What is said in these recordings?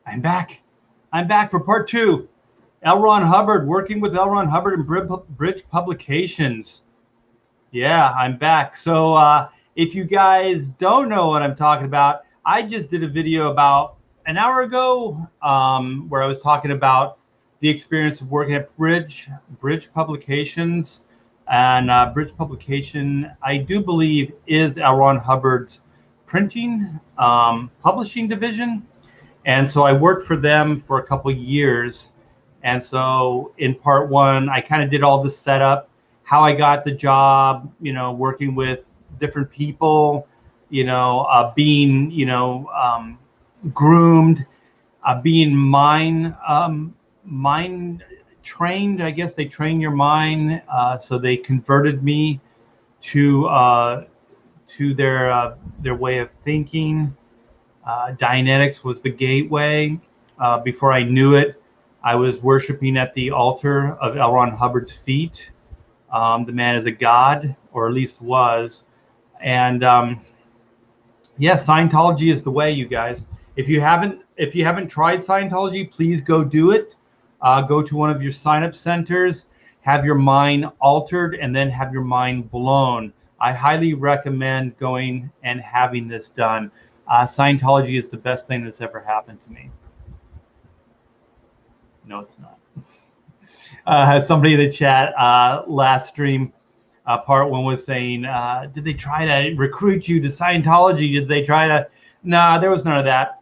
I'm back. I'm back for part two. L Ron Hubbard, working with L Ron Hubbard and Bridge Publications. Yeah, I'm back. So if you guys don't know what I'm talking about, I just did a video about an hour ago where I was talking about the experience of working at Bridge Publications. And Bridge Publication, I do believe, is L Ron Hubbard's printing publishing division. And so I worked for them for a couple years. And so in part one, I kind of did all the setup, how I got the job, working with different people, being, groomed, being mind trained. I guess they train your mind. So they converted me to their way of thinking. Dianetics was the gateway. Before I knew it, I was worshiping at the altar of L Ron Hubbard's feet. The man is a god, or at least was. And yeah, Scientology is the way, you guys. If you haven't tried Scientology, please go do it. Go to one of your sign-up centers, have your mind altered, and then have your mind blown. I highly recommend going and having this done. Scientology is the best thing that's ever happened to me. No, it's not. Somebody in the chat last stream, part one, was saying, did they try to recruit you to Scientology? Did they try to? Nah, there was none of that.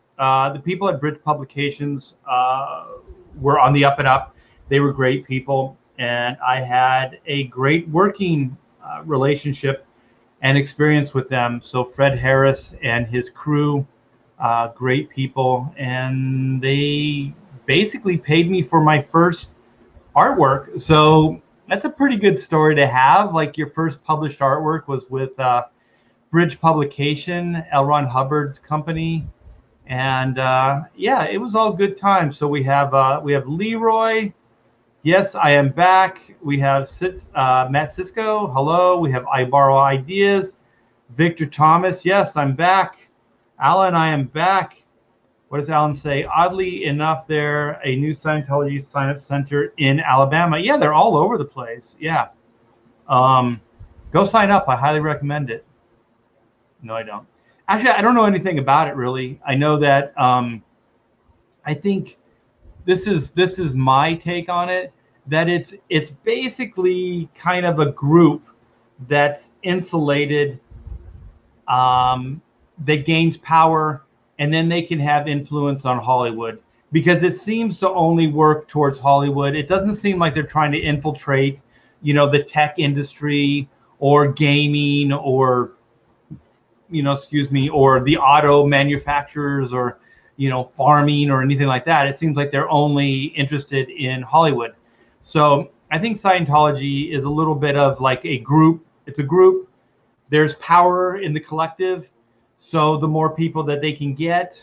The people at Bridge Publications were on the up and up. They were great people, and I had a great working relationship and experience with them. So Fred Harris and his crew, great people, and they basically paid me for my first artwork. So that's a pretty good story to have. Like, your first published artwork was with Bridge Publication, L Ron Hubbard's company, and yeah, it was all good times. So we have Leroy. Yes, I am back. We have Matt Cisco. Hello. We have I Borrow Ideas. Victor Thomas. Yes, I'm back. Alan, I am back. What does Alan say? Oddly enough, they're a new Scientology sign-up center in Alabama. Yeah, they're all over the place. Yeah. Go sign up. I highly recommend it. No, I don't. Actually, I don't know anything about it, really. I know that I think this is my take on it, that it's basically kind of a group that's insulated, that gains power, and then they can have influence on Hollywood, because it seems to only work towards Hollywood. It doesn't seem like they're trying to infiltrate, the tech industry or gaming or, or the auto manufacturers or, farming or anything like that. It seems like they're only interested in Hollywood. So I think Scientology is a little bit of like a group. It's a group. There's power in the collective. So the more people that they can get,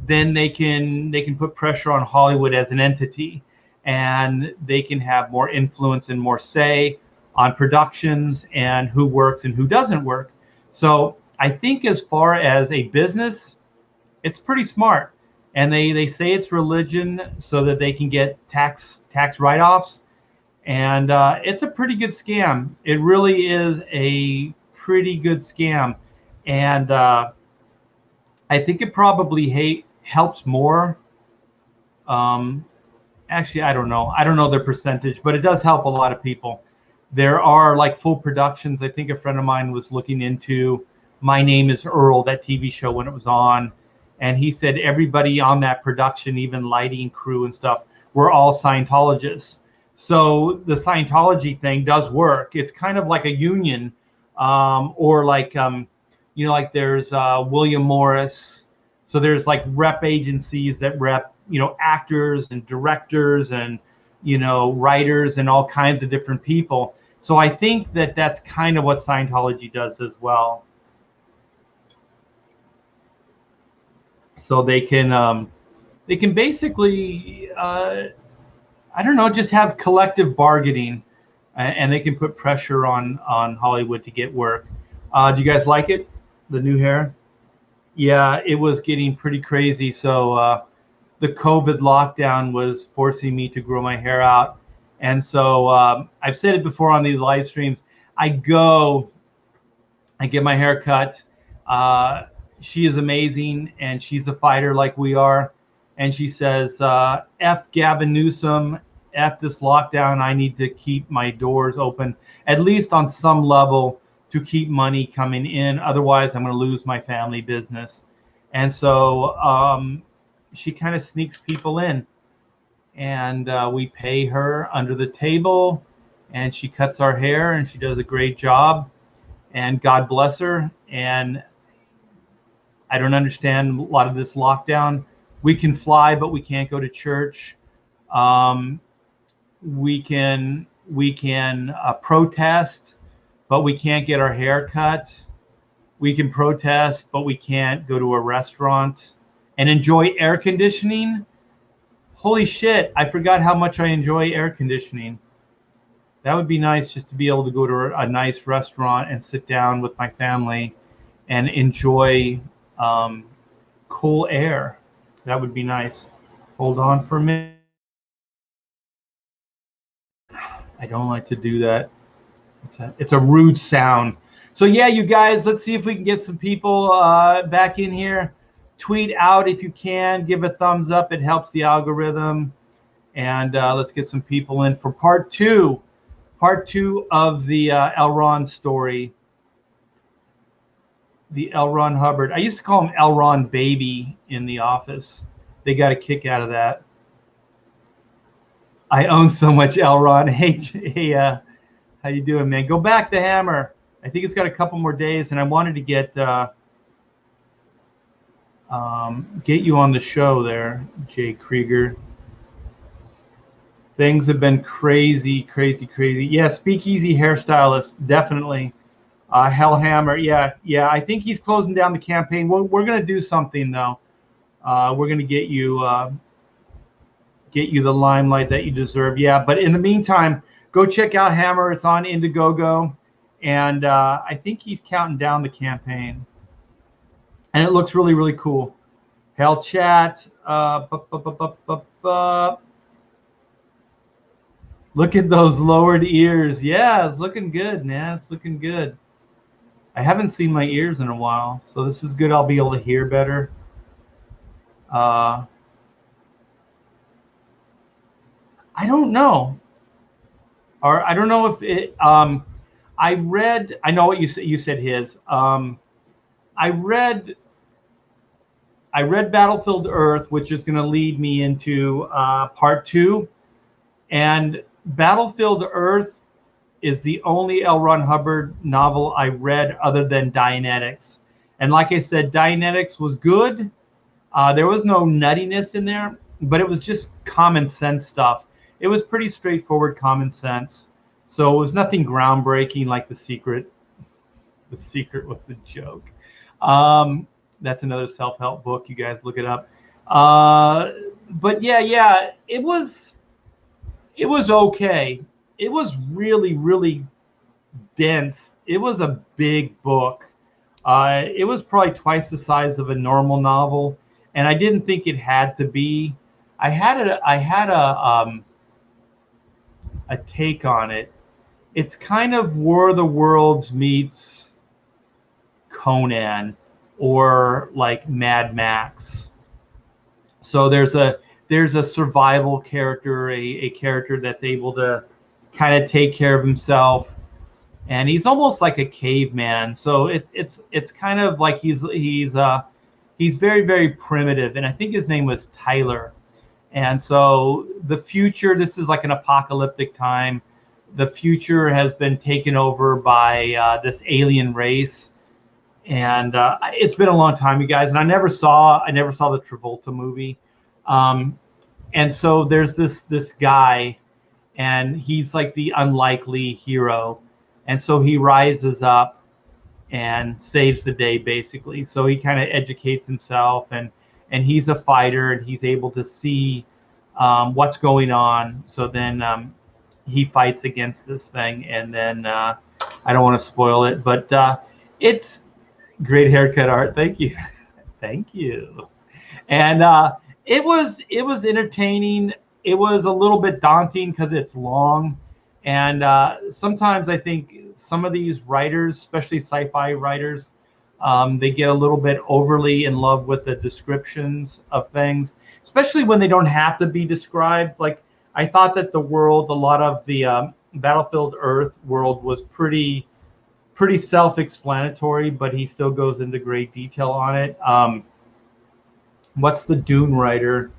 then they can put pressure on Hollywood as an entity, and they can have more influence and more say on productions and who works and who doesn't work. So I think as far as a business, it's pretty smart. And they say it's religion so that they can get tax write-offs. And it's a pretty good scam. It really is a pretty good scam. And I think it probably helps more. Actually, I don't know. I don't know their percentage, but it does help a lot of people. There are like full productions. I think a friend of mine was looking into My Name is Earl, that TV show, when it was on. And he said everybody on that production, even lighting crew and stuff, were all Scientologists. So the Scientology thing does work. It's kind of like a union, or like, like there's William Morris. So there's like rep agencies that rep, actors and directors and, writers and all kinds of different people. So I think that that's kind of what Scientology does as well. So they can basically, I don't know, just have collective bargaining, and they can put pressure on Hollywood to get work. Do you guys like it? The new hair? Yeah, it was getting pretty crazy. So the COVID lockdown was forcing me to grow my hair out. And so I've said it before on these live streams. I get my hair cut. She is amazing, and she's a fighter like we are. And she says, F Gavin Newsom, F this lockdown. I need to keep my doors open, at least on some level, to keep money coming in. Otherwise, I'm going to lose my family business. And so she kind of sneaks people in. And we pay her under the table, and she cuts our hair, and she does a great job. And God bless her. And I don't understand a lot of this lockdown. We can fly, but we can't go to church. We can protest, but we can't get our hair cut. We can protest, but we can't go to a restaurant and enjoy air conditioning. Holy shit, I forgot how much I enjoy air conditioning. That would be nice, just to be able to go to a nice restaurant and sit down with my family and enjoy cool air. That would be nice. Hold on for a minute. I don't like to do that. It's a rude sound. So yeah, you guys, let's see if we can get some people back in here. Tweet out if you can. Give a thumbs up. It helps the algorithm. And let's get some people in for part two of the L Ron story. The L Ron Hubbard. I used to call him L Ron Baby in the office. They got a kick out of that. I own so much L Ron. Hey, how you doing, man? Go back to Hammer. I think it's got a couple more days, and I wanted to get you on the show there, Jay Krieger. Things have been crazy. Yeah, Speakeasy hairstylist, definitely. Hellhammer, yeah. I think he's closing down the campaign. We're going to do something, though. We're going to get you the limelight that you deserve. Yeah, but in the meantime, go check out Hammer. It's on Indiegogo, and I think he's counting down the campaign, and it looks really cool. Hell chat. Look at those lowered ears. Yeah, it's looking good, man. It's looking good. I haven't seen my ears in a while, so this is good. I'll be able to hear better. I don't know. Or I don't know if it. I know what you said. You said his. I read Battlefield Earth, which is going to lead me into part two, and Battlefield Earth is the only L Ron Hubbard novel I read other than Dianetics. And like I said, Dianetics was good. There was no nuttiness in there, but it was just common sense stuff. It was pretty straightforward common sense. So it was nothing groundbreaking like The Secret. The Secret was a joke. That's another self-help book. You guys look it up. But yeah, it was okay. It was really dense. It was a big book. It was probably twice the size of a normal novel, and I didn't think it had to be. I had a take on it. It's kind of War of the Worlds meets Conan, or like Mad Max. So there's a survival character, a character that's able to kind of take care of himself, and he's almost like a caveman. So it's kind of like he's very primitive, and I think his name was Tyler. And so the future, this is like an apocalyptic time. The future has been taken over by this alien race, and it's been a long time, you guys. And I never saw the Travolta movie. And so there's this guy, and he's like the unlikely hero, and so he rises up and saves the day, basically. So he kind of educates himself, and he's a fighter, and he's able to see what's going on. So then he fights against this thing, and then I don't want to spoil it, but it's great haircut art. Thank you. Thank you. And it was entertaining. It was a little bit daunting because it's long, and sometimes I think some of these writers, especially sci-fi writers, they get a little bit overly in love with the descriptions of things, especially when they don't have to be described. Like I thought that the world, a lot of the Battlefield Earth world was pretty self-explanatory, but he still goes into great detail on it. What's the Dune writer?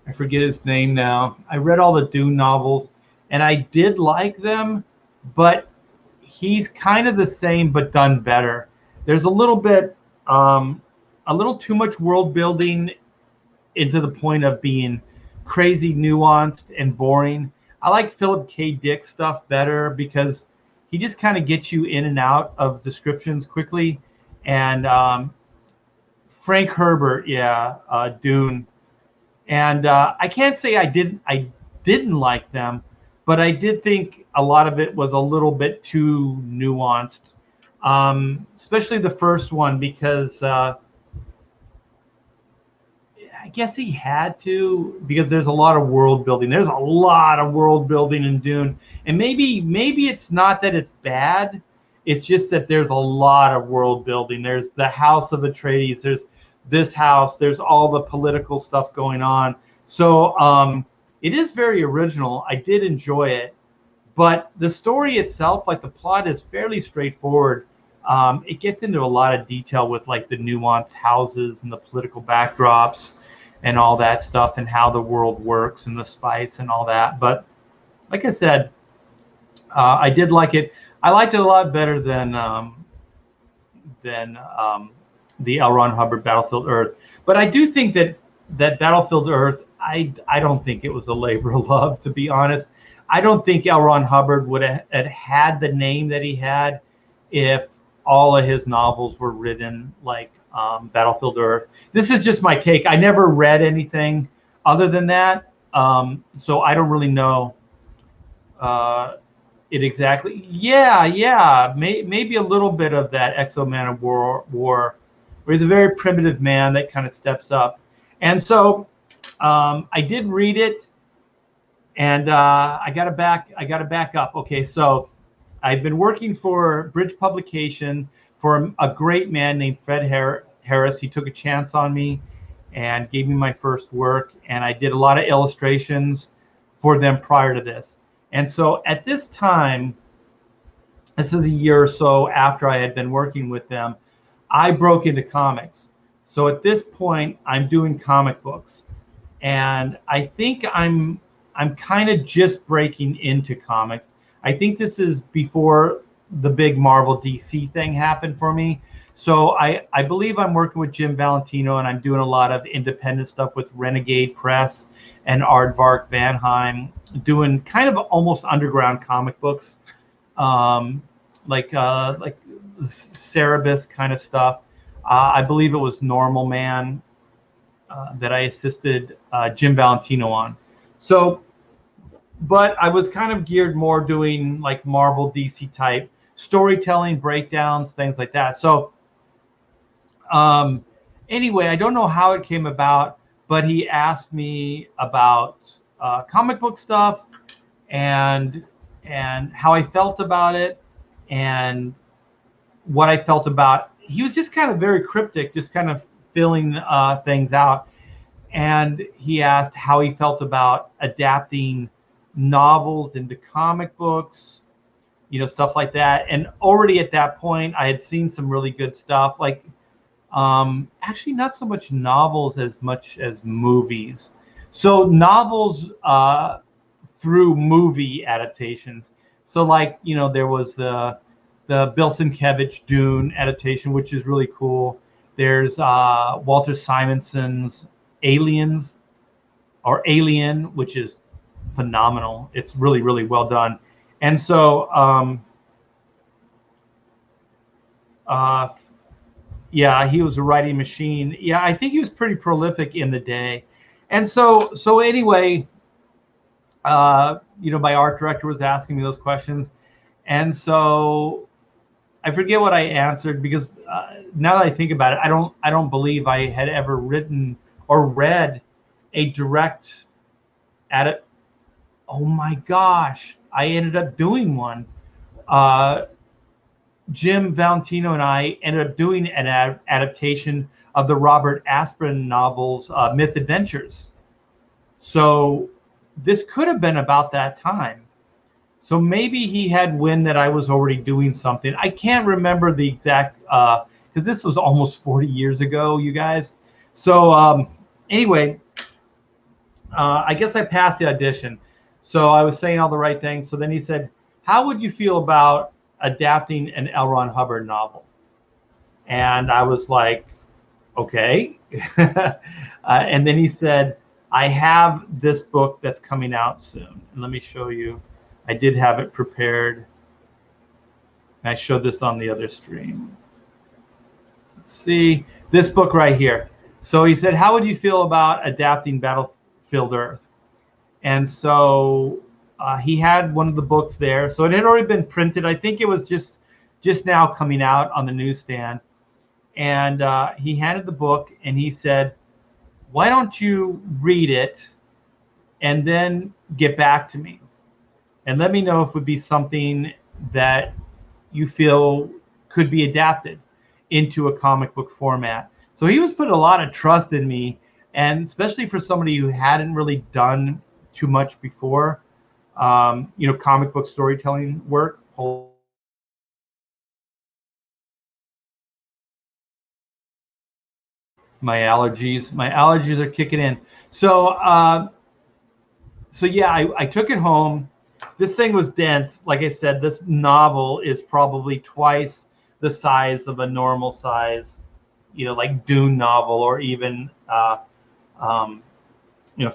I forget his name now. I read all the Dune novels, and I did like them, but he's kind of the same but done better. There's a little bit, a little too much world building into the point of being crazy nuanced and boring. I like Philip K. Dick stuff better because he just kind of gets you in and out of descriptions quickly. And Frank Herbert, yeah, Dune. And I can't say I didn't like them, but I did think a lot of it was a little bit too nuanced, especially the first one because I guess he had to, because there's a lot of world building. There's a lot of world building in Dune, and maybe it's not that it's bad. It's just that there's a lot of world building. There's the House of Atreides. There's this house. There's all the political stuff going on. So it is very original. I did enjoy it, but the story itself, like the plot, is fairly straightforward. It gets into a lot of detail with like the nuanced houses and the political backdrops and all that stuff and how the world works and the spice and all that. But like I said, I did like it. I liked it a lot better than the L. Ron Hubbard Battlefield Earth. But I do think that Battlefield Earth, I don't think it was a labor of love, to be honest. I don't think L. Ron Hubbard would have had the name that he had if all of his novels were written like Battlefield Earth. This is just my take. I never read anything other than that, so I don't really know it exactly. Yeah, maybe a little bit of that Exo-Man of War, where he's a very primitive man that kind of steps up. And so I did read it, and I got to back up. Okay, so I've been working for Bridge Publication for a great man named Fred Harris. He took a chance on me and gave me my first work, and I did a lot of illustrations for them prior to this. And so at this time, this is a year or so after I had been working with them, I broke into comics. So at this point, I'm doing comic books, and I think I'm kind of just breaking into comics. I think this is before the big Marvel DC thing happened for me. So I believe I'm working with Jim Valentino, and I'm doing a lot of independent stuff with Renegade Press and Aardvark Vanheim, doing kind of almost underground comic books, like Cerebus kind of stuff. I believe it was Normal Man that I assisted Jim Valentino on. So, but I was kind of geared more doing like Marvel DC type storytelling, breakdowns, things like that. So anyway, I don't know how it came about, but he asked me about comic book stuff and how I felt about it and what I felt about. He was just kind of very cryptic, just kind of filling things out. And he asked how he felt about adapting novels into comic books, you know, stuff like that. And already at that point, I had seen some really good stuff, like actually not so much novels as much as movies. So novels through movie adaptations. So like, you know, there was the Bill Sienkiewicz Dune adaptation, which is really cool. There's Walter Simonson's Aliens, or Alien, which is phenomenal. It's really, really well done. And so, yeah, he was a writing machine. Yeah, I think he was pretty prolific in the day. And so anyway, you know, my art director was asking me those questions. And so I forget what I answered, because now that I think about it, I don't believe I had ever written or read a direct oh my gosh, I ended up doing one. Jim Valentino and I ended up doing an adaptation of the Robert Asprin novels, Myth Adventures. So this could have been about that time. So maybe he had wind that I was already doing something. I can't remember the exact, because this was almost 40 years ago, you guys. So anyway, I guess I passed the audition. So I was saying all the right things. So then he said, how would you feel about adapting an L Ron Hubbard novel? And I was like, okay. And then he said, I have this book that's coming out soon. And let me show you. I did have it prepared. I showed this on the other stream. Let's see this book right here. So he said, how would you feel about adapting Battlefield Earth? And so he had one of the books there. So it had already been printed. I think it was just now coming out on the newsstand. And he handed the book and he said, why don't you read it and then get back to me and let me know if it would be something that you feel could be adapted into a comic book format. So he was putting a lot of trust in me, and especially for somebody who hadn't really done too much before, comic book storytelling work. My allergies are kicking in. So yeah, I took it home. This thing was dense. Like I said, this novel is probably twice the size of a normal size, like Dune novel, or even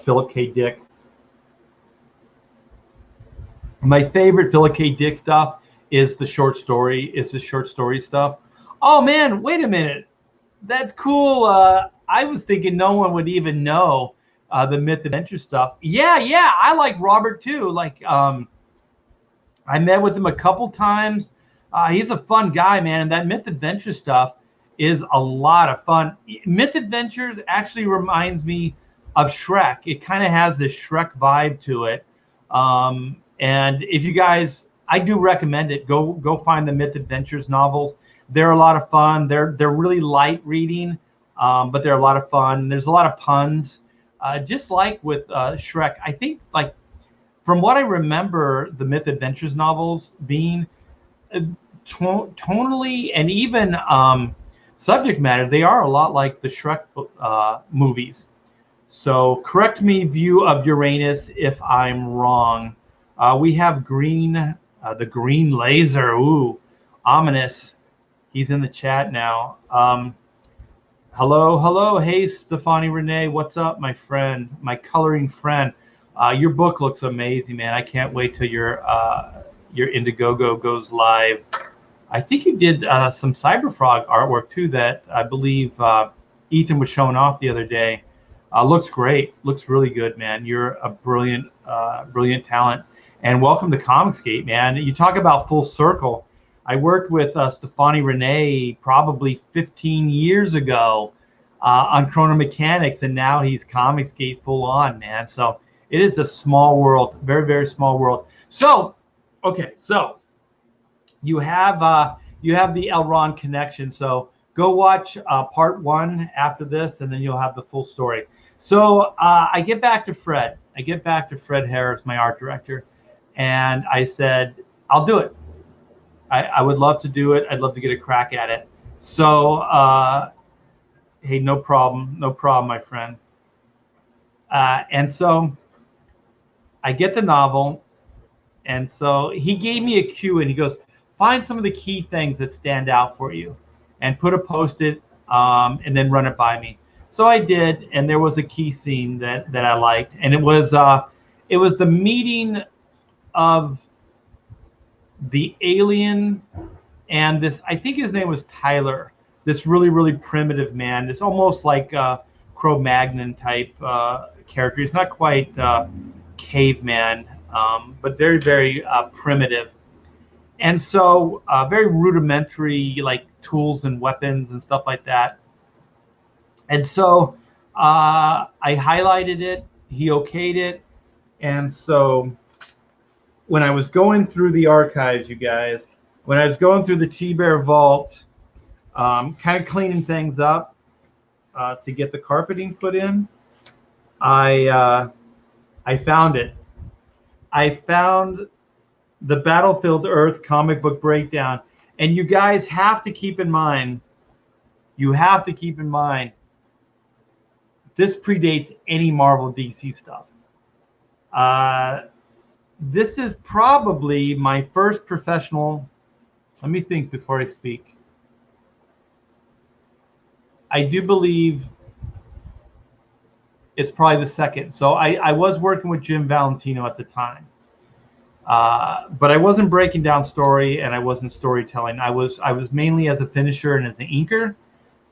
Philip K. Dick. My favorite Philip K. Dick stuff is the short story stuff. Oh man, wait a minute. That's cool. I was thinking no one would even know the Myth Adventure stuff. Yeah, I like Robert too. Like, I met with him a couple times. He's a fun guy, man. And that Myth Adventure stuff is a lot of fun. Myth Adventures actually reminds me of Shrek. It kind of has this Shrek vibe to it. And if you guys, I do recommend it. Go find the Myth Adventures novels. They're a lot of fun. They're really light reading, but they're a lot of fun. There's a lot of puns, just like with Shrek. I think, like, from what I remember, the Myth Adventures novels being tonally and even subject matter, they are a lot like the Shrek movies. So correct me, View of Uranus, if I'm wrong. We have the green laser. Ooh, ominous. He's in the chat now. Hello. Hey, Stefani Renee. What's up, my friend, my coloring friend? Your book looks amazing, man. I can't wait till your Indiegogo goes live. I think you did some Cyberfrog artwork too that I believe Ethan was showing off the other day. Looks great. Looks really good, man. You're a brilliant talent. And welcome to Comicsgate, man. You talk about full circle. I worked with Stefani Renee probably 15 years ago on Chrono Mechanics, and now he's Comicsgate full on, man. So it is a small world, very, very small world. So, okay, so you have the L Ron connection. So go watch part 1 after this, and then you'll have the full story. So I get back to Fred. Harris, my art director, and I said, I'll do it. I would love to do it. I'd love to get a crack at it. So, hey, no problem, my friend. And so I get the novel, and so he gave me a cue, and he goes, find some of the key things that stand out for you, and put a Post-it, and then run it by me. So I did, and there was a key scene that I liked, and it was the meeting of the alien and this, I think his name was Tyler, this really, really primitive man. It's almost like Cro-Magnon type character. He's not quite caveman, but very, very primitive. And so very rudimentary, like tools and weapons and stuff like that. And so I highlighted it. He okayed it. And so when I was going through the archives, you guys, when I was going through the T-Bear vault, kind of cleaning things up to get the carpeting put in, I found it. I found the Battlefield Earth comic book breakdown. And you guys have to keep in mind, this predates any Marvel DC stuff. This is probably my first professional. Let me think before I speak. I do believe it's probably the second. So I was working with Jim Valentino at the time. But I wasn't breaking down story and I wasn't storytelling. I was mainly as a finisher and as an inker.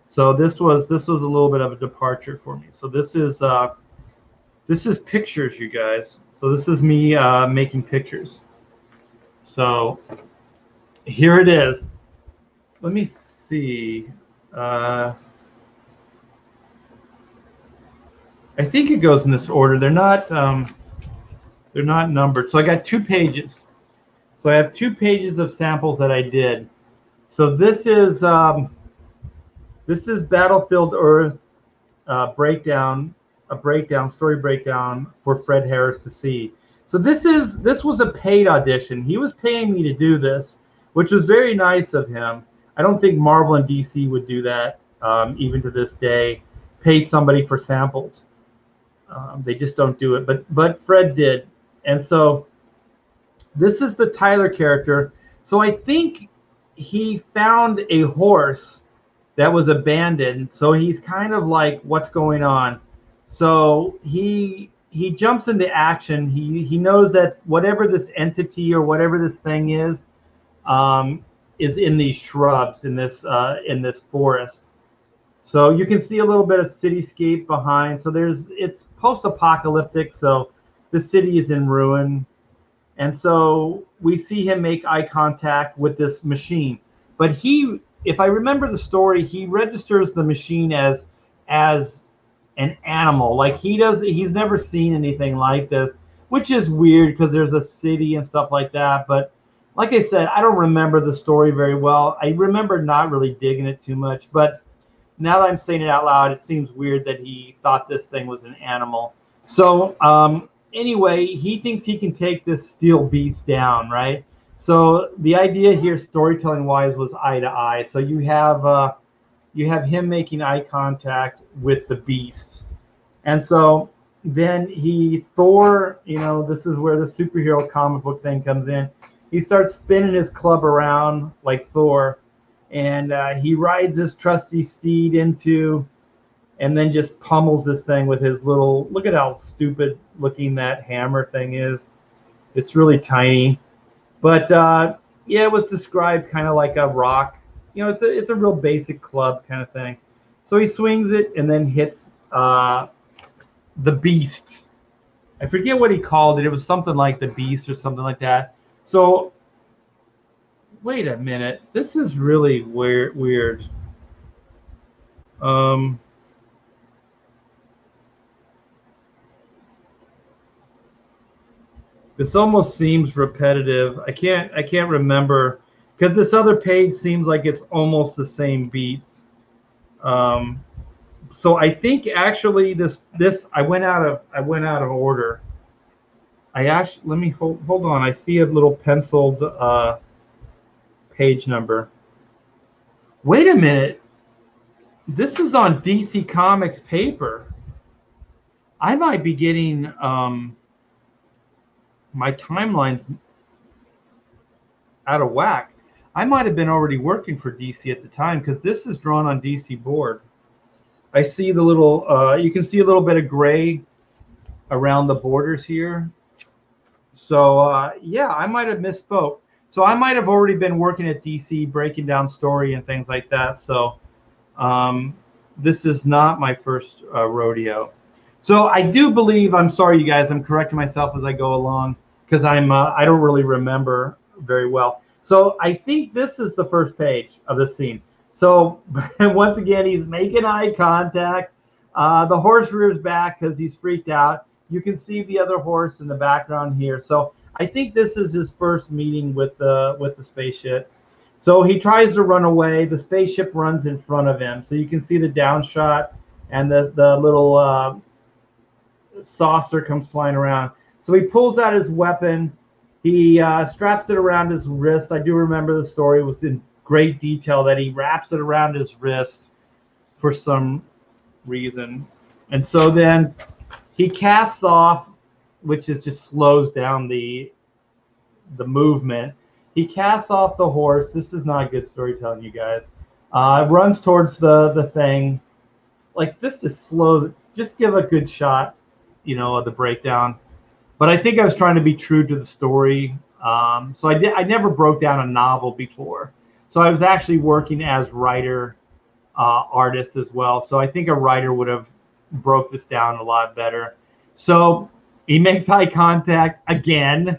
So this was a little bit of a departure for me. So this is pictures, you guys. So this is me making pictures. So here it is. Let me see. I think it goes in this order. They're not numbered. So I got 2 pages. So I have 2 pages of samples that I did. So this is Battlefield Earth story breakdown for Fred Harris to see. So this was a paid audition. He was paying me to do this, which was very nice of him. I don't think Marvel and DC would do that, even to this day, pay somebody for samples. They just don't do it. But Fred did. And so this is the Tyler character. So I think he found a horse that was abandoned. So he's kind of like, what's going on? So he jumps into action. He knows that whatever this entity or whatever this thing is in these shrubs in this forest. So you can see a little bit of cityscape behind. So it's post-apocalyptic. So the city is in ruin. And so we see him make eye contact with this machine. But if I remember the story, he registers the machine as an animal. Like he's never seen anything like this, which is weird because there's a city and stuff like that. But like I said, I don't remember the story very well. I remember not really digging it too much. But now that I'm saying it out loud, it seems weird that he thought this thing was an animal. So anyway, he thinks he can take this steel beast down, right? So the idea here, storytelling-wise, was eye to eye. So you have him making eye contact with the beast, and so then Thor, this is where the superhero comic book thing comes in. He starts spinning his club around like Thor, and he rides his trusty steed and then just pummels this thing with his little. Look at how stupid looking that hammer thing is. It's really tiny. But yeah, it was described kind of like a rock. It's a real basic club kind of thing. So he swings it and then hits the beast. I forget what he called it. It was something like the beast or something like that. So wait a minute. This is really weird. This almost seems repetitive. I can't remember because this other page seems like it's almost the same beats. So I think actually this I went out of order. Let me hold on. I see a little penciled page number. Wait a minute. This is on DC Comics paper. I might be getting my timeline's out of whack. I might have been already working for DC at the time because this is drawn on DC board. I see the little, you can see a little bit of gray around the borders here. So yeah, I might have misspoke. So I might have already been working at DC, breaking down story and things like that. So this is not my first rodeo. So I do believe, I'm sorry, you guys, I'm correcting myself as I go along because I don't really remember very well. So I think this is the first page of the scene. So once again, he's making eye contact The horse rears back because he's freaked out. You can see the other horse in the background here. So I think this is his first meeting with the spaceship. So he tries to run away. The spaceship runs in front of him. So you can see the down shot and the little saucer comes flying around. So he pulls out his weapon. He straps it around his wrist. I do remember the story was in great detail that he wraps it around his wrist for some reason. And so then he casts off, which is just slows down the movement. He casts off the horse. This is not good storytelling, you guys. Runs towards the thing. Like, this just slows. Just give a good shot, of the breakdown. But I think I was trying to be true to the story. So I never broke down a novel before. So I was actually working as writer, artist as well. So I think a writer would have broke this down a lot better. So he makes eye contact again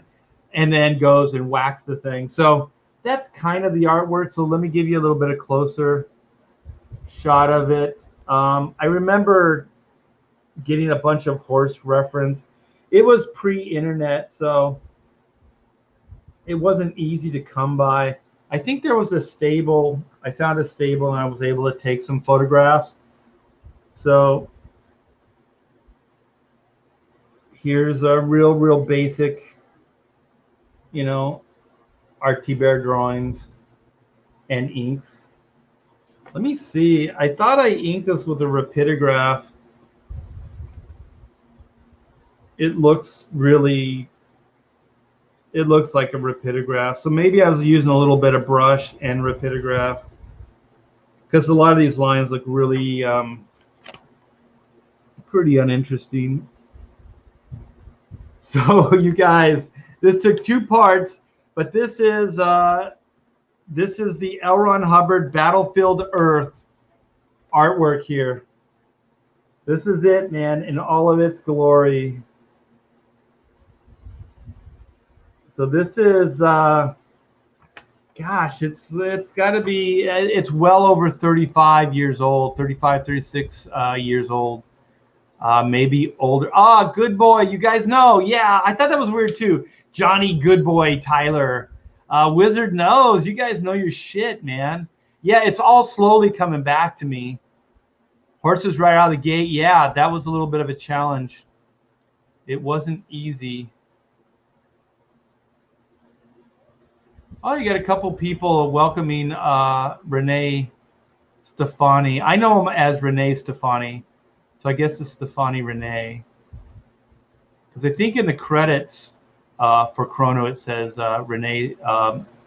and then goes and whacks the thing. So that's kind of the artwork. So let me give you a little bit of closer shot of it. I remember getting a bunch of horse reference. It was pre-internet, so it wasn't easy to come by. I think there was a stable. I found a stable and I was able to take some photographs. So here's a real basic, RT Bear drawings and inks. Let me see. I thought I inked this with a rapidograph. It looks like a rapidograph. So maybe I was using a little bit of brush and rapidograph because a lot of these lines look really pretty uninteresting. So you guys, this took 2 parts, but this is the L Ron Hubbard Battlefield Earth artwork here. This is it, man, in all of its glory. So this is, gosh, it's got to be, it's well over 35 years old, 35, 36 years old, maybe older. Ah, Good Boy, you guys know. Yeah, I thought that was weird too. Johnny Good Boy Tyler. Wizard knows. You guys know your shit, man. Yeah, it's all slowly coming back to me. Horses right out of the gate. Yeah, that was a little bit of a challenge. It wasn't easy. Oh, you got a couple people welcoming Renee Stefani. I know him as Renee Stefani, so I guess it's Stefani Renee. Because I think in the credits for Chrono it says Renee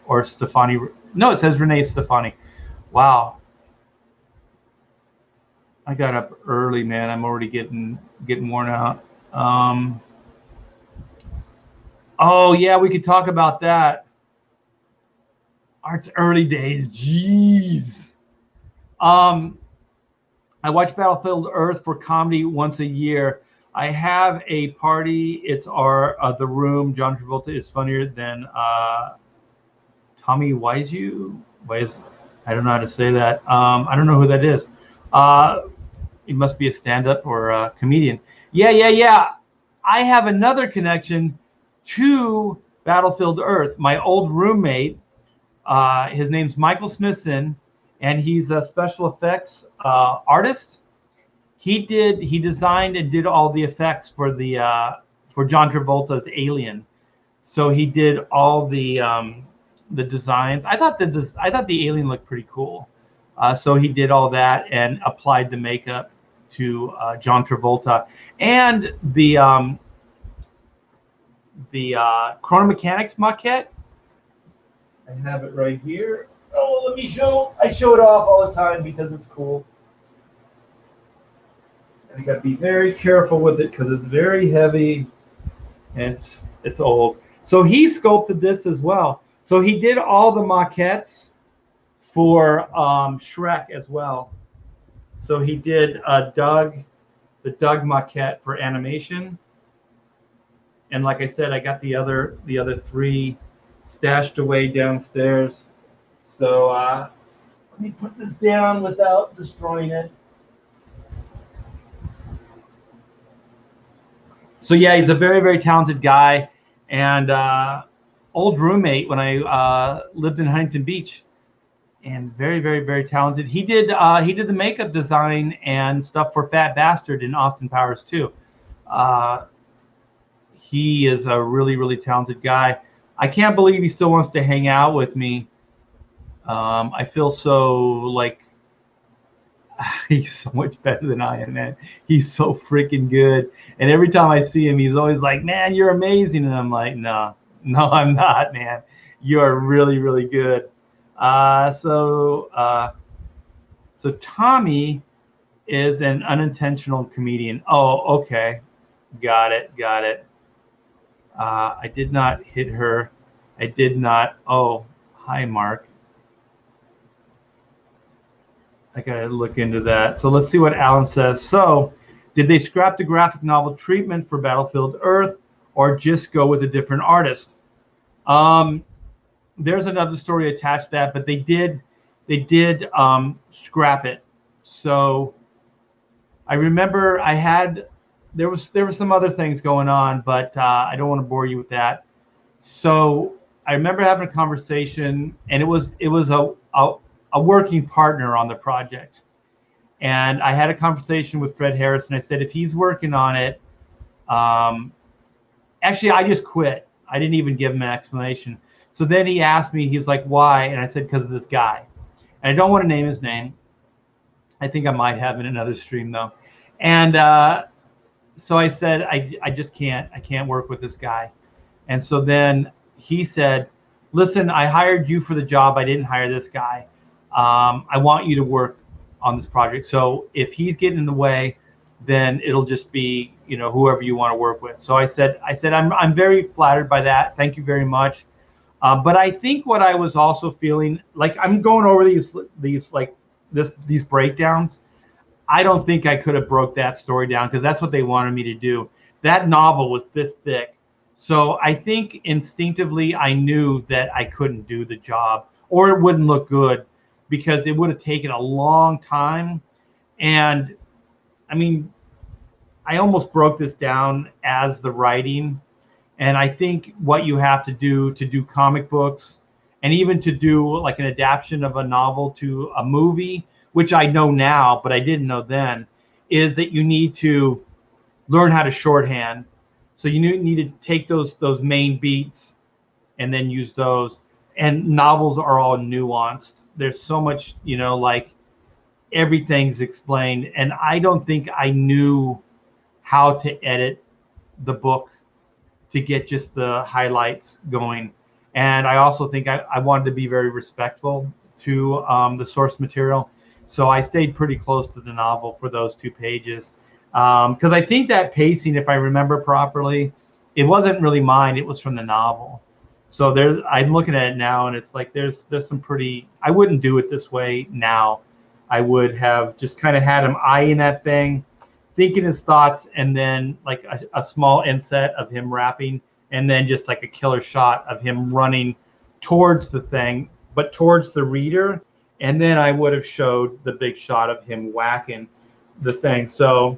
or Stefani. No, it says Renee Stefani. Wow. I got up early, man. I'm already getting worn out. Oh yeah, we could talk about that. Art's early days, jeez. I watch Battlefield Earth for comedy once a year. I have a party. It's the Room. John Travolta is funnier than Tommy Wiseau. I don't know how to say that. I don't know who that is. He must be a stand-up or a comedian. Yeah. I have another connection to Battlefield Earth. My old roommate, his name's Michael Smithson, and he's a special effects artist. He designed and did all the effects for John Travolta's Alien. So he did all the designs. I thought the alien looked pretty cool. So he did all that and applied the makeup to John Travolta and the Chrono Mechanics maquette. I have it right here. Oh, let me show. I show it off all the time because it's cool. And you got to be very careful with it because it's very heavy and it's old. So he sculpted this as well. So he did all the maquettes for Shrek as well. So he did the Doug maquette for animation. And like I said, I got the other 3 stashed away downstairs. So let me put this down without destroying it. So yeah, he's a very, very talented guy, and old roommate when I lived in Huntington Beach, and very, very, very talented. He did the makeup design and stuff for Fat Bastard in Austin Powers too. He is a really, really talented guy. I can't believe he still wants to hang out with me. I feel so like he's so much better than I am, man. He's so freaking good. And every time I see him, he's always like, man, you're amazing. And I'm like, no, I'm not, man. You are really, really good. So Tommy is an unintentional comedian. Oh, okay. Got it. I did not hit her. I did not. Oh, hi, Mark. I gotta look into that. So let's see what Alan says. So, did they scrap the graphic novel treatment for Battlefield Earth, or just go with a different artist? There's another story attached to that, but they did scrap it. So I remember there were some other things going on, but I don't want to bore you with that. So I remember having a conversation, and it was a working partner on the project. And I had a conversation with Fred Harris, and I said, if he's working on it, actually, I just quit. I didn't even give him an explanation. So then he asked me, he's like, why? And I said, because of this guy. And I don't want to name his name. I think I might have in another stream, though. And so I said, I just can't. I can't work with this guy. And so then he said, listen, I hired you for the job. I didn't hire this guy. I want you to work on this project. So if he's getting in the way, then it'll just be, whoever you want to work with. So I said, I'm very flattered by that. Thank you very much. But I think what I was also feeling, like I'm going over these breakdowns. I don't think I could have broke that story down because that's what they wanted me to do. That novel was this thick. So I think instinctively I knew that I couldn't do the job, or it wouldn't look good, because it would have taken a long time. And I mean, I almost broke this down as the writing. And I think what you have to do comic books, and even to do like an adaptation of a novel to a movie, which I know now, but I didn't know then, is that you need to learn how to shorthand. So you need to take those main beats and then use those. And novels are all nuanced. There's so much, like everything's explained. And I don't think I knew how to edit the book to get just the highlights going. And I also think I wanted to be very respectful to the source material. So I stayed pretty close to the novel for those 2 pages. Because I think that pacing, if I remember properly, it wasn't really mine. It was from the novel. So I'm looking at it now, and it's like there's some pretty. I wouldn't do it this way now. I would have just kind of had him eyeing that thing, thinking his thoughts, and then like a small inset of him rapping, and then just like a killer shot of him running towards the thing, but towards the reader. And then I would have showed the big shot of him whacking the thing. So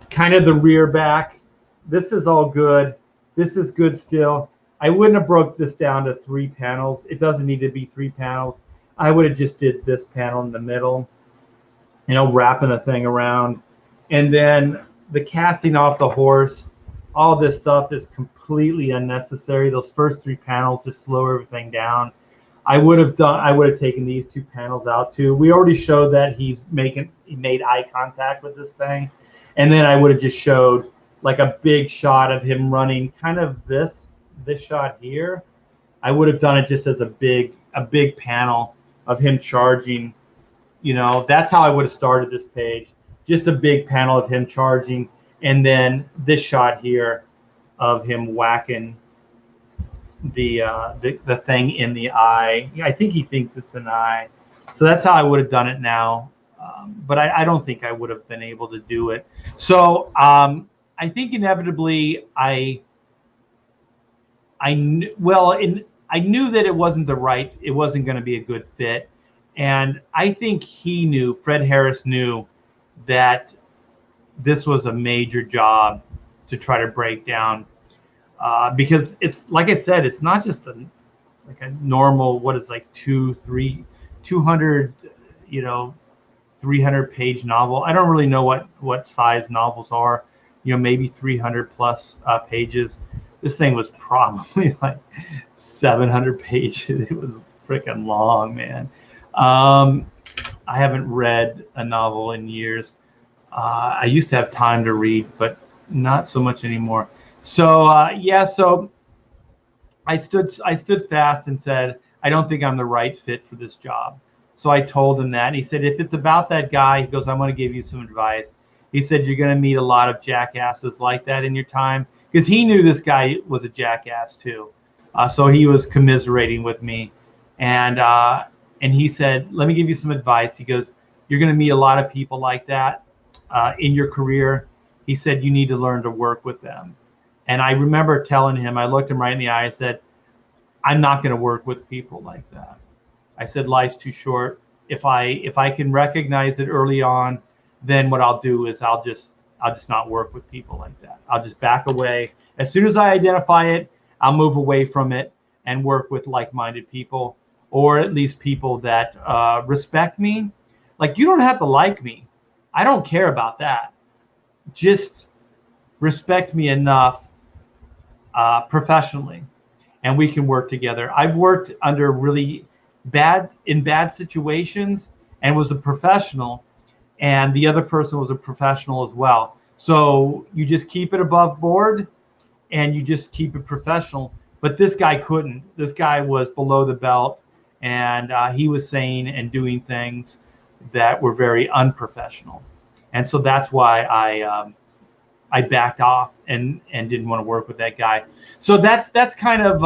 kind of the rear back. This is all good. This is good still. I wouldn't have broke this down to 3 panels. It doesn't need to be 3 panels. I would have just did this panel in the middle, wrapping the thing around. And then the casting off the horse, all this stuff is completely unnecessary. Those first 3 panels just slow everything down. I would have taken these 2 panels out too. We already showed that he made eye contact with this thing. And then I would have just showed like a big shot of him running, kind of this shot here. I would have done it just as a big panel of him charging. That's how I would have started this page. Just a big panel of him charging, and then this shot here of him whacking the thing in the eye. I think he thinks it's an eye. So that's how I would have done it now. But I don't think I would have been able to do it. So I think inevitably I knew that it wasn't going to be a good fit. And I think Fred Harris knew that this was a major job to try to break down, because it's like I said, it's not just like a normal, what is like 200, 300-page novel. I don't really know what size novels are, maybe 300 plus pages. This thing was probably like 700 pages. It was freaking long, man. I haven't read a novel in years. I used to have time to read, but not so much anymore. So so I stood fast and said, I don't think I'm the right fit for this job. So I told him that. And he said, if it's about that guy, he goes, I'm going to give you some advice. He said, you're going to meet a lot of jackasses like that in your time, because he knew this guy was a jackass too. So he was commiserating with me, and he said, let me give you some advice. He goes, you're going to meet a lot of people like that in your career. He said, you need to learn to work with them. And I remember telling him, I looked him right in the eye. I said, I'm not going to work with people like that. I said, life's too short. If I can recognize it early on, then what I'll do is I'll just not work with people like that. I'll just back away. As soon as I identify it, I'll move away from it and work with like-minded people, or at least people that respect me. Like, you don't have to like me. I don't care about that. Just respect me enough professionally, and we can work together. I've worked under really bad situations and was a professional, and the other person was a professional as well. So you just keep it above board and you just keep it professional. But this guy couldn't. This guy was below the belt, and he was saying and doing things that were very unprofessional. And so that's why I backed off and didn't want to work with that guy. So that's kind of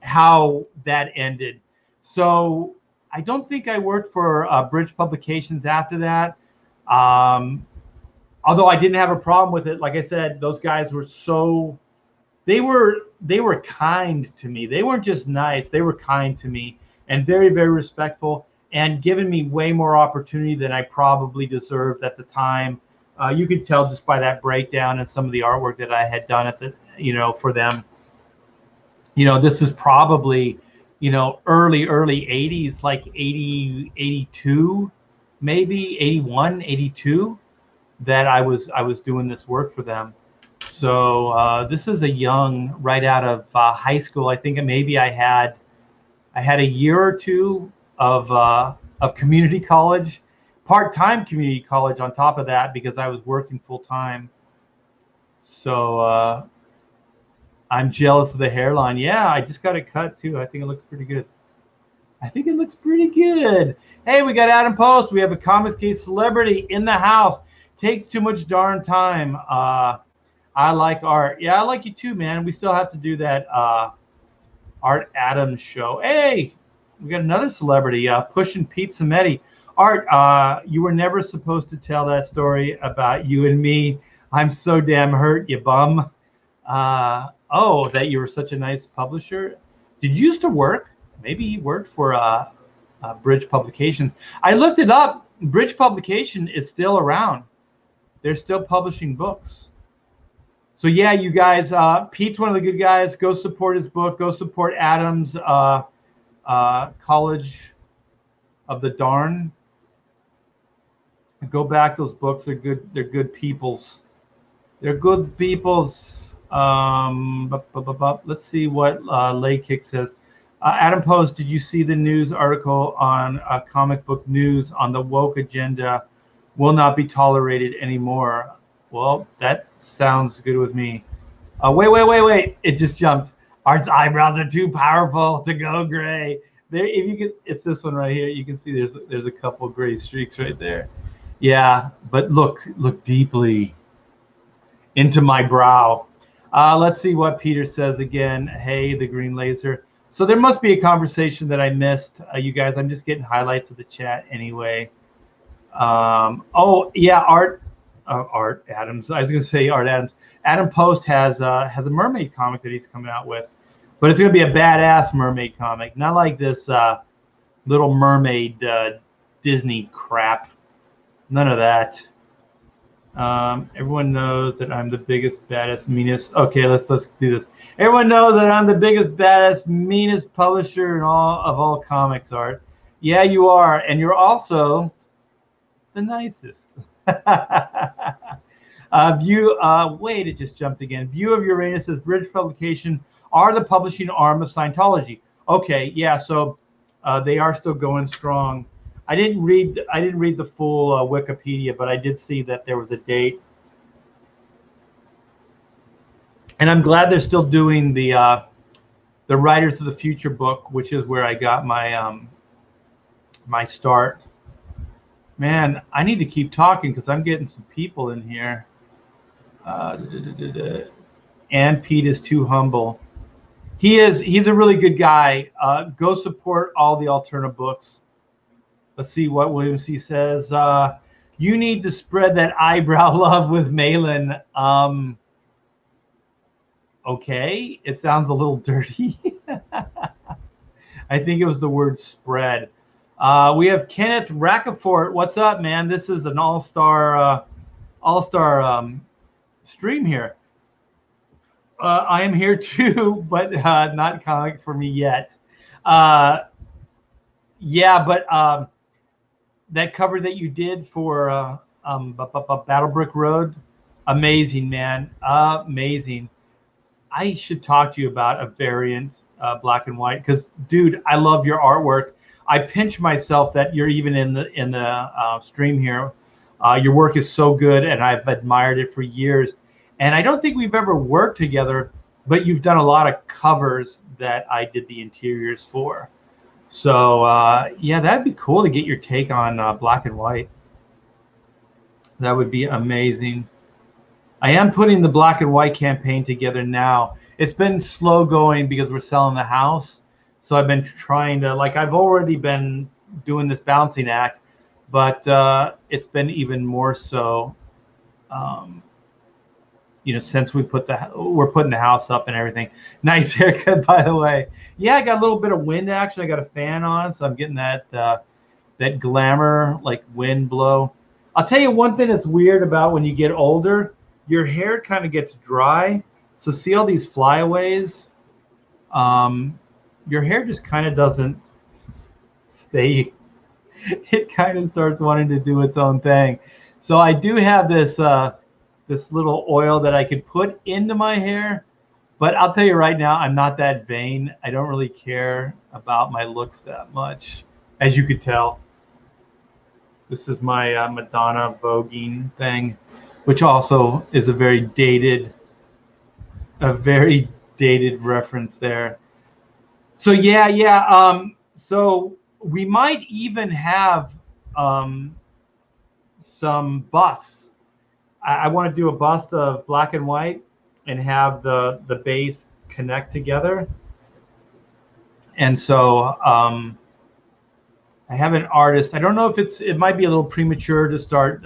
how that ended. So I don't think I worked for Bridge Publications after that. Although I didn't have a problem with it. Like I said, those guys were they were kind to me. They weren't just nice. They were kind to me and very, very respectful, and giving me way more opportunity than I probably deserved at the time. You could tell just by that breakdown and some of the artwork that I had done for them. This is probably, early 80s, like 80, 82, maybe 81, 82, that I was doing this work for them. So this is a young, right out of high school. I think maybe I had a year or two of community college, part-time community college on top of that, because I was working full-time. So I'm jealous of the hairline. Yeah, I just got it cut too. I think it looks pretty good. Hey, we got Adam Post. We have a Comics Case celebrity in the house. Takes too much darn time. I like art. Yeah, I like you too, man. We still have to do that Art Adams show. Hey, we got another celebrity, pushing Pete Sametti. Art, you were never supposed to tell that story about you and me. I'm so damn hurt, you bum. Oh, that you were such a nice publisher. Did you used to work? Maybe he worked for Bridge Publications. I looked it up. Bridge Publication is still around. They're still publishing books. So yeah, you guys, Pete's one of the good guys. Go support his book. Go support Adam's College of the Darn. Go back those books. They're good. They're good peoples. They're good peoples. Let's see what Lay Kick says. Adam Post, did you see the news article on Comic Book News on the woke agenda will not be tolerated anymore? Well, that sounds good with me. Wait. It just jumped. Art's eyebrows are too powerful to go gray. There, if you can, it's this one right here. You can see there's a couple gray streaks right there. Yeah, but look deeply into my brow. Let's see what Peter says again. Hey, the green laser. So there must be a conversation that I missed, you guys. I'm just getting highlights of the chat anyway. Oh yeah, Art Adams. I was gonna say Art Adams. Adam Post has a mermaid comic that he's coming out with, but it's gonna be a badass mermaid comic, not like this Little Mermaid Disney crap. None of that. Everyone knows that I'm the biggest, baddest, meanest. Okay, let's do this. Everyone knows that I'm the biggest, baddest, meanest publisher in all comics art. Yeah, you are, and you're also the nicest. Wait, it just jumped again. View of Uranus's Bridge publication are the publishing arm of Scientology. Okay, yeah, so they are still going strong. I didn't read the full Wikipedia, but I did see that there was a date, and I'm glad they're still doing the Writers of the Future book, which is where I got my my start. Man, I need to keep talking because I'm getting some people in here. And Pete is too humble. He's a really good guy. Go support all the alternate books. Let's see what William C. says. You need to spread that eyebrow love with Malin. Okay, it sounds a little dirty. I think it was the word spread. We have Kenneth Racafort. What's up, man? This is an all-star stream here. I am here too, but not comic for me yet. Yeah, but that cover that you did for Battlebrick Road, amazing, man, amazing. I should talk to you about a variant black and white because, dude, I love your artwork. I pinch myself that you're even in the stream here. Your work is so good, and I've admired it for years. And I don't think we've ever worked together, but you've done a lot of covers that I did the interiors for. So yeah, that'd be cool to get your take on black and white. That would be amazing. I am putting the black and white campaign together now. It's been slow going because we're selling the house. So I've been trying to, like, I've already been doing this balancing act, but it's been even more so, you know, since we're putting the house up and everything. Nice haircut, by the way. Yeah, I got a little bit of wind action. I got a fan on, so I'm getting that that glamour, like wind blow. I'll tell you one thing that's weird about when you get older, your hair kind of gets dry. So see all these flyaways? Your hair just kind of doesn't stay. It kind of starts wanting to do its own thing. So I do have this this little oil that I could put into my hair, but I'll tell you right now, I'm not that vain. I don't really care about my looks that much, as you could tell. This is my Madonna voguing thing, which also is a very dated reference there. So yeah. So we might even have some busts. I want to do a bust of black and white and have the base connect together. And so I have an artist. I don't know if it might be a little premature to start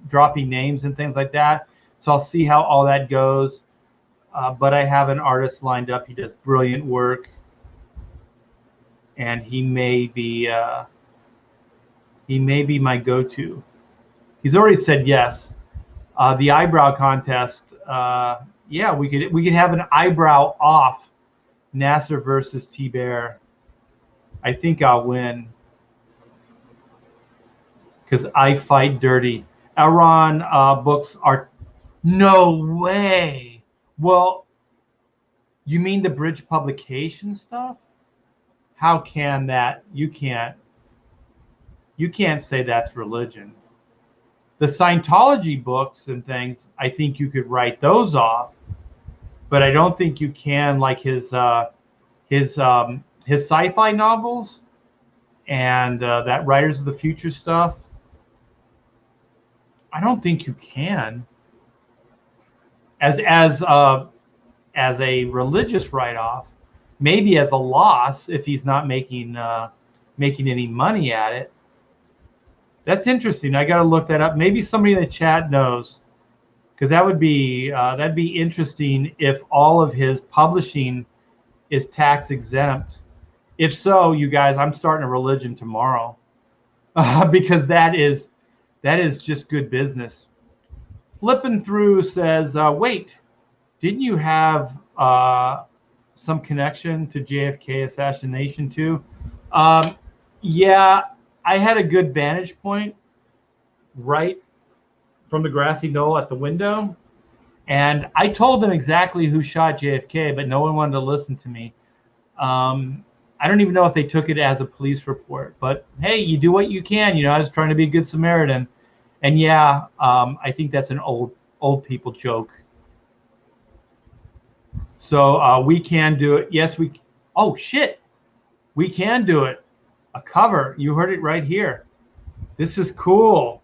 dropping names and things like that. So I'll see how all that goes. But I have an artist lined up. He does brilliant work, and he may be my go-to. He's already said yes. The eyebrow contest. Yeah, we could have an eyebrow off. Nasser versus T-Bear. I think I'll win because I fight dirty. L Ron books are no way. Well, you mean the Bridge publication stuff? How can that? You can't say that's religion. The Scientology books and things, I think you could write those off, but I don't think you can, like his sci-fi novels and that Writers of the Future stuff. I don't think you can. As a religious write-off, maybe as a loss if he's not making any money at it. That's interesting. I got to look that up. Maybe somebody in the chat knows, because that'd be interesting if all of his publishing is tax exempt. If so, you guys, I'm starting a religion tomorrow, because that is just good business. flipping through says, wait, didn't you have some connection to JFK assassination too? Yeah, I had a good vantage point right from the grassy knoll at the window. And I told them exactly who shot JFK, but no one wanted to listen to me. I don't even know if they took it as a police report, but hey, you do what you can. You know, I was trying to be a good Samaritan. And yeah, I think that's an old people joke. So we can do it. Yes, we. Oh shit, we can do it. A cover. You heard it right here. This is cool.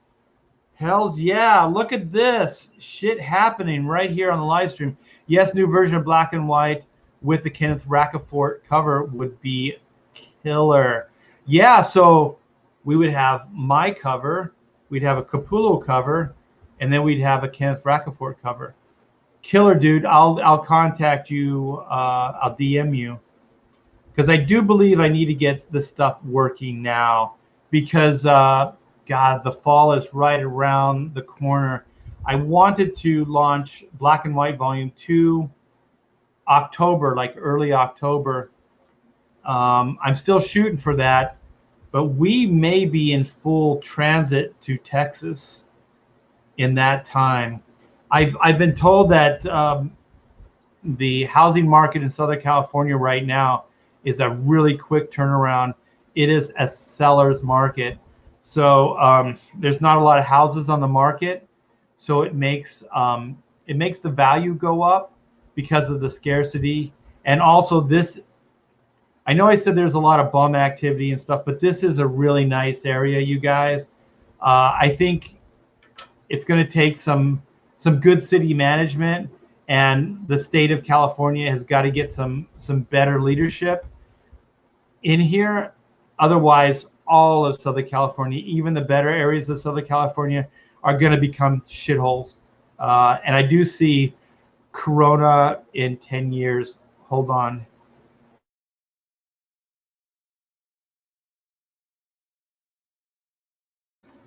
Hells yeah, look at this shit happening right here on the live stream. Yes, new version of black and white with the Kenneth Racafort cover would be killer. Yeah, so we would have my cover, we'd have a Capullo cover, and then we'd have a Kenneth Racafort cover. Killer, dude. I'll contact you. I'll DM you because I do believe I need to get the stuff working now because God, the fall is right around the corner. I wanted to launch Black and White Volume 2 October, like early October. I'm still shooting for that, but we may be in full transit to Texas in that time. I've been told that the housing market in Southern California right now is a really quick turnaround. It is a seller's market. So there's not a lot of houses on the market, so it makes the value go up because of the scarcity. And also this, I know I said there's a lot of bum activity and stuff, but this is a really nice area, you guys. I think it's going to take some good city management, and the state of California has got to get some better leadership in here. Otherwise, all of Southern California, even the better areas of Southern California, are going to become shitholes. And I do see Corona in 10 years. Hold on.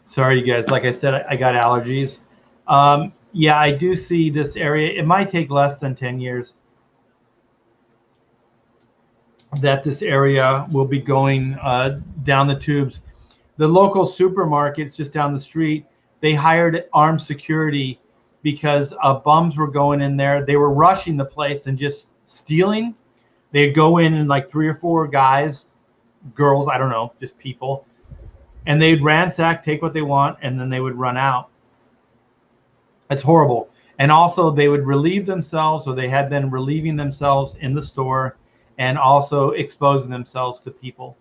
Sorry, you guys. Like I said, I got allergies. Yeah, I do see this area. It might take less than 10 years that this area will be going down the tubes. The local supermarkets just down the street, they hired armed security because bums were going in there. They were rushing the place and just stealing. They'd go in and like 3 or 4 guys, girls, I don't know, just people, and they'd ransack, take what they want, and then they would run out. It's horrible. And also they would relieve themselves, or they had been relieving themselves in the store and also exposing themselves to people.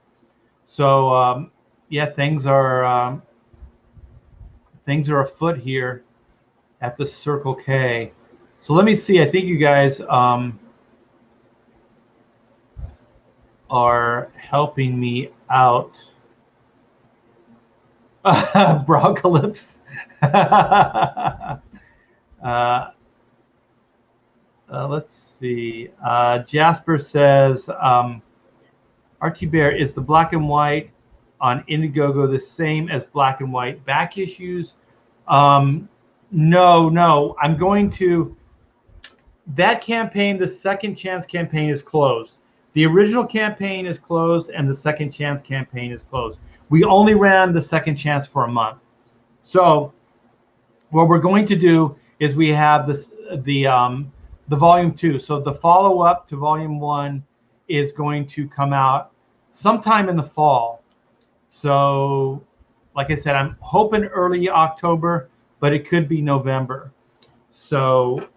So yeah, things are afoot here at the Circle K. So let me see. I think you guys are helping me out. Brocalypse. Let's see. Jasper says, RT Bear, is the black and white on Indiegogo the same as black and white back issues? No. I'm going to, that campaign, the Second Chance campaign is closed. The original campaign is closed and the Second Chance campaign is closed. We only ran the Second Chance for a month. So what we're going to do is we have this, the volume 2. So the follow-up to volume 1 is going to come out sometime in the fall. So like I said, I'm hoping early October, but it could be November. So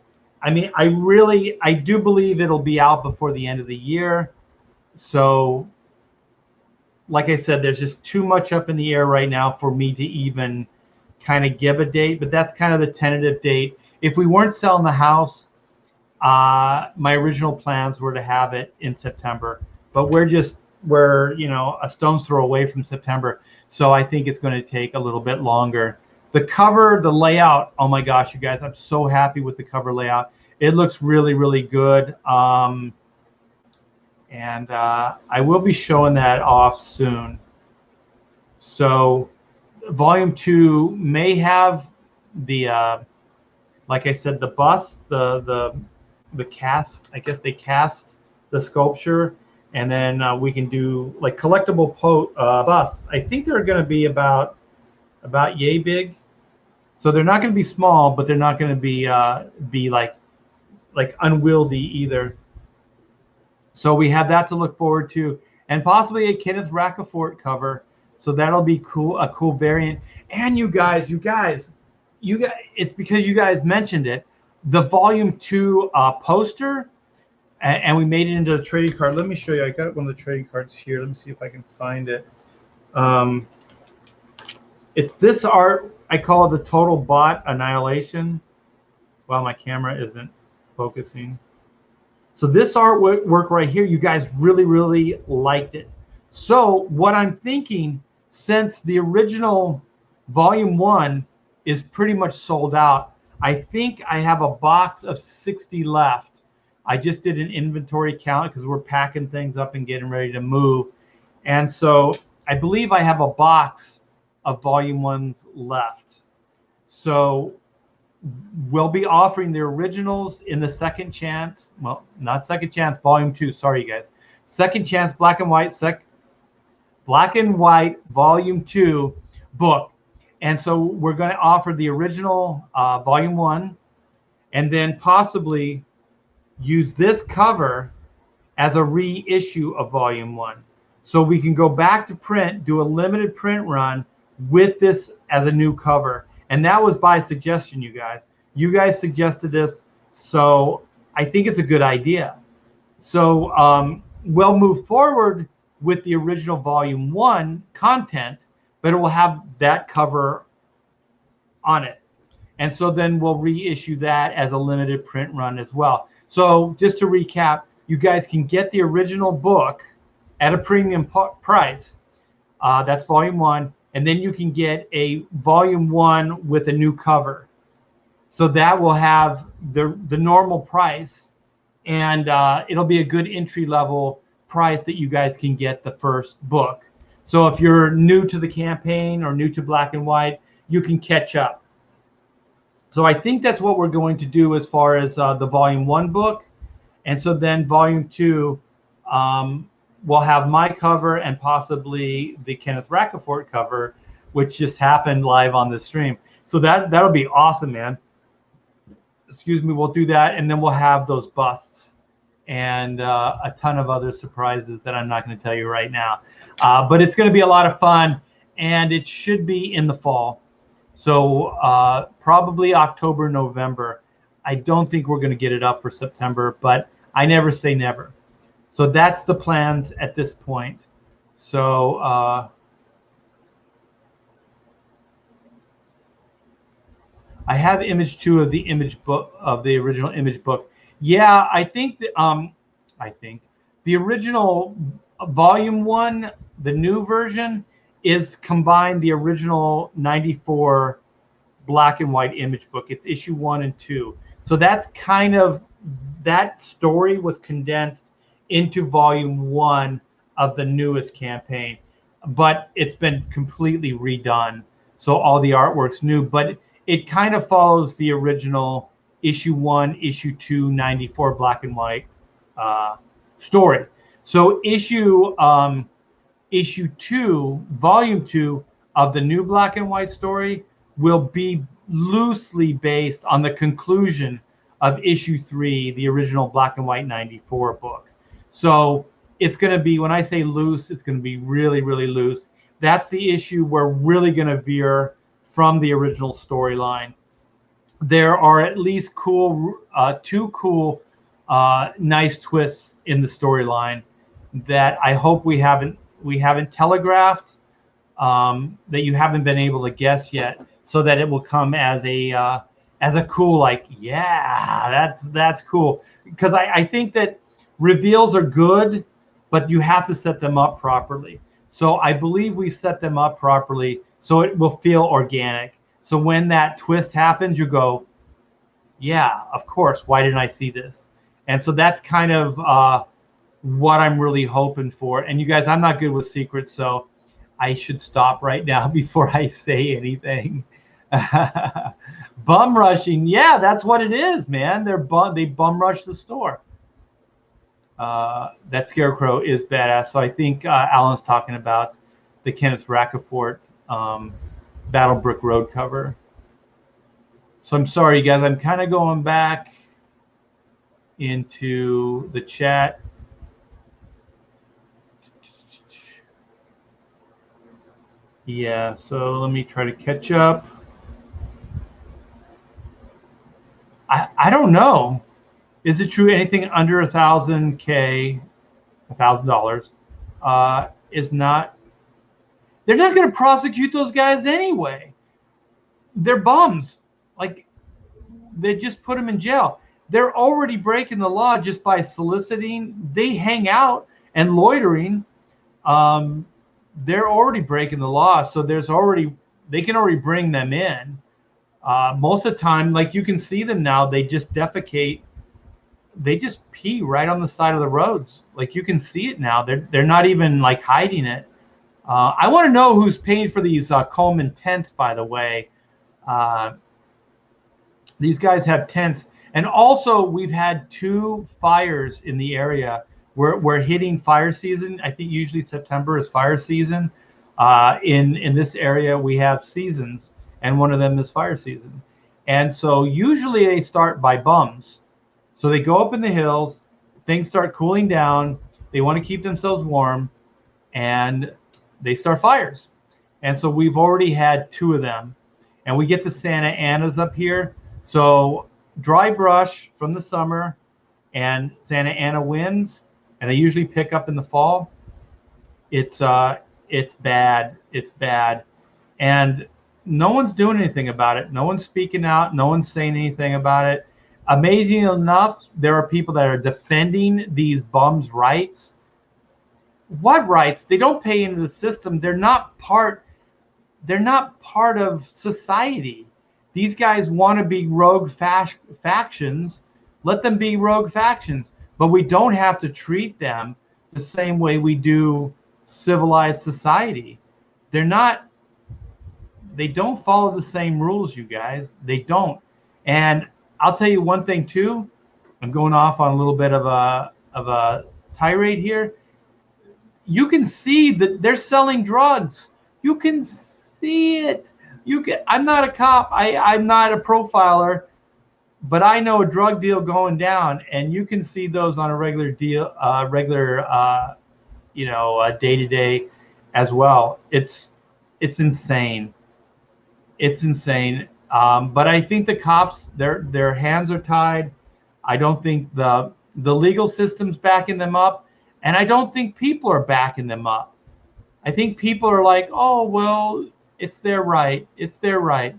I mean, I do believe it'll be out before the end of the year. So like I said, there's just too much up in the air right now for me to even kind of give a date, but that's kind of the tentative date. If we weren't selling the house, my original plans were to have it in September, but we're you know, a stone's throw away from September. So I think it's going to take a little bit longer. The cover, the layout, oh my gosh, you guys, I'm so happy with the cover layout. It looks really, really good. And I will be showing that off soon. So volume 2 may have the like I said, the bust, the cast. I guess they cast the sculpture, and then we can do like collectible busts. I think they're going to be about yay big. So they're not going to be small, but they're not going to be like unwieldy either. So we have that to look forward to, and possibly a Kenneth Racafort cover. So that'll be cool, a cool variant. And you guys, it's because you guys mentioned it. The Volume 2 poster, and we made it into a trading card. Let me show you. I got one of the trading cards here. Let me see if I can find it. It's this art. I call it the Total Bot Annihilation. Well, my camera isn't focusing. So this artwork right here, you guys really, really liked it. So what I'm thinking, since the original Volume 1 is pretty much sold out, I think I have a box of 60 left. I just did an inventory count because we're packing things up and getting ready to move. And so I believe I have a box of Volume 1s left. So we'll be offering the originals in the Second Chance, well, not Second Chance, Volume 2, sorry you guys. Second Chance Black and White, Volume 2 book. And so we're going to offer the original Volume 1, and then possibly use this cover as a reissue of Volume 1. So we can go back to print, do a limited print run with this as a new cover. And that was by suggestion, you guys. You guys suggested this, so I think it's a good idea. So we'll move forward with the original Volume 1 content, but it will have that cover on it. And so then we'll reissue that as a limited print run as well. So just to recap, you guys can get the original book at a premium price. That's Volume 1. And then you can get a Volume 1 with a new cover. So that will have the normal price, and it'll be a good entry level price that you guys can get the first book. So if you're new to the campaign or new to Black and White, you can catch up. So I think that's what we're going to do as far as the Volume 1 book. And so then Volume 2, we'll have my cover and possibly the Kenneth Racafort cover, which just happened live on the stream. So that'll be awesome, man. Excuse me, we'll do that, and then we'll have those busts and a ton of other surprises that I'm not going to tell you right now. But it's going to be a lot of fun, and it should be in the fall. So probably October, November. I don't think we're going to get it up for September, but I never say never. So that's the plans at this point. So I have image 2 of the image book, of the original image book. Yeah, I think that, the original Volume 1, the new version, is combined the original 94 Black and White image book. It's issue 1 and 2. So that's kind of, that story was condensed into Volume 1 of the newest campaign, but it's been completely redone. So all the artwork's new, but it kind of follows the original issue 1, issue 2, 94 Black and White story. So issue 2, Volume 2 of the new Black and White story will be loosely based on the conclusion of issue 3, the original Black and White 94 book. So it's going to be, when I say loose, it's going to be really, really loose. That's the issue we're really going to veer from the original storyline. There are at least two cool, nice twists in the storyline that I hope we haven't telegraphed, that you haven't been able to guess yet, so that it will come as a cool, like, yeah, that's cool. Because I think that reveals are good, but you have to set them up properly. So I believe we set them up properly so it will feel organic. So when that twist happens, you go, yeah, of course, why didn't I see this? And so that's kind of what I'm really hoping for. And you guys, I'm not good with secrets, so I should stop right now before I say anything. Bum rushing. Yeah, that's what it is, man. They bum rush the store. That scarecrow is badass. So I think Alan's talking about the Kenneth Racquefort Battlebrook Road cover. So I'm sorry, guys. I'm kind of going back into the chat. Yeah, so let me try to catch up. I don't know. Is it true anything under $1,000 is not? They're not going to prosecute those guys anyway. They're bums. Like, they just put them in jail. They're already breaking the law just by soliciting. They hang out and loitering. They're already breaking the law, so they can already bring them in. Most of the time, like, you can see them now, they just defecate. They just pee right on the side of the roads. Like, you can see it now. They're not even like hiding it. I want to know who's paying for these Coleman tents, by the way. These guys have tents. And also, we've had 2 fires in the area. We're hitting fire season. I think usually September is fire season. In this area, we have seasons, and one of them is fire season. And so usually they start by bums. So they go up in the hills, things start cooling down, they want to keep themselves warm, and they start fires. And so we've already had 2 of them. And we get the Santa Anas up here. So dry brush from the summer and Santa Ana winds, and they usually pick up in the fall. It's bad. It's bad. And no one's doing anything about it. No one's speaking out. No one's saying anything about it. Amazing enough, there are people that are defending these bums' rights. What rights? They don't pay into the system. They're not part of society. These guys want to be rogue factions. Let them be rogue factions. But we don't have to treat them the same way we do civilized society. They don't follow the same rules, you guys. They don't. And I'll tell you one thing too. I'm going off on a little bit of a tirade here. You can see that they're selling drugs. You can see it. I'm not a cop. I'm not a profiler, but I know a drug deal going down, and you can see those on a regular day-to-day as well. It's insane. It's insane. But I think the cops, their hands are tied. I don't think the legal system's backing them up, and I don't think people are backing them up. I think people are like, oh, well, it's their right. It's their right.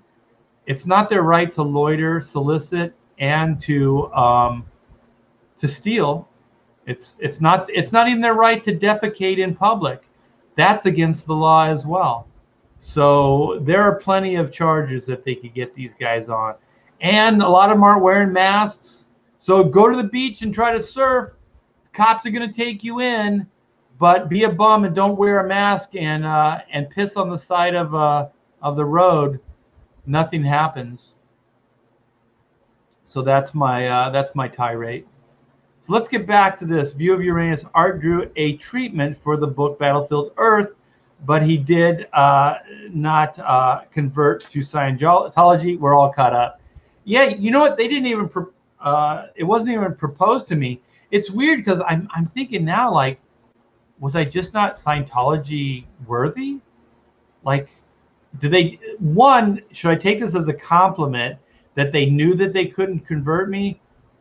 It's not their right to loiter, solicit, and to steal. It's not even their right to defecate in public. That's against the law as well. So there are plenty of charges that they could get these guys on. And a lot of them aren't wearing masks. So go to the beach and try to surf. Cops are going to take you in, but be a bum and don't wear a mask and piss on the side of the road. Nothing happens. So that's my tirade. So let's get back to this. View of Uranus. Art drew a treatment for the book Battlefield Earth, but he did not convert to Scientology. We're all caught up. Yeah, you know what? They didn't even. It wasn't even proposed to me. It's weird because I'm thinking now, like, was I just not Scientology worthy? Like, should I take this as a compliment that they knew that they couldn't convert me,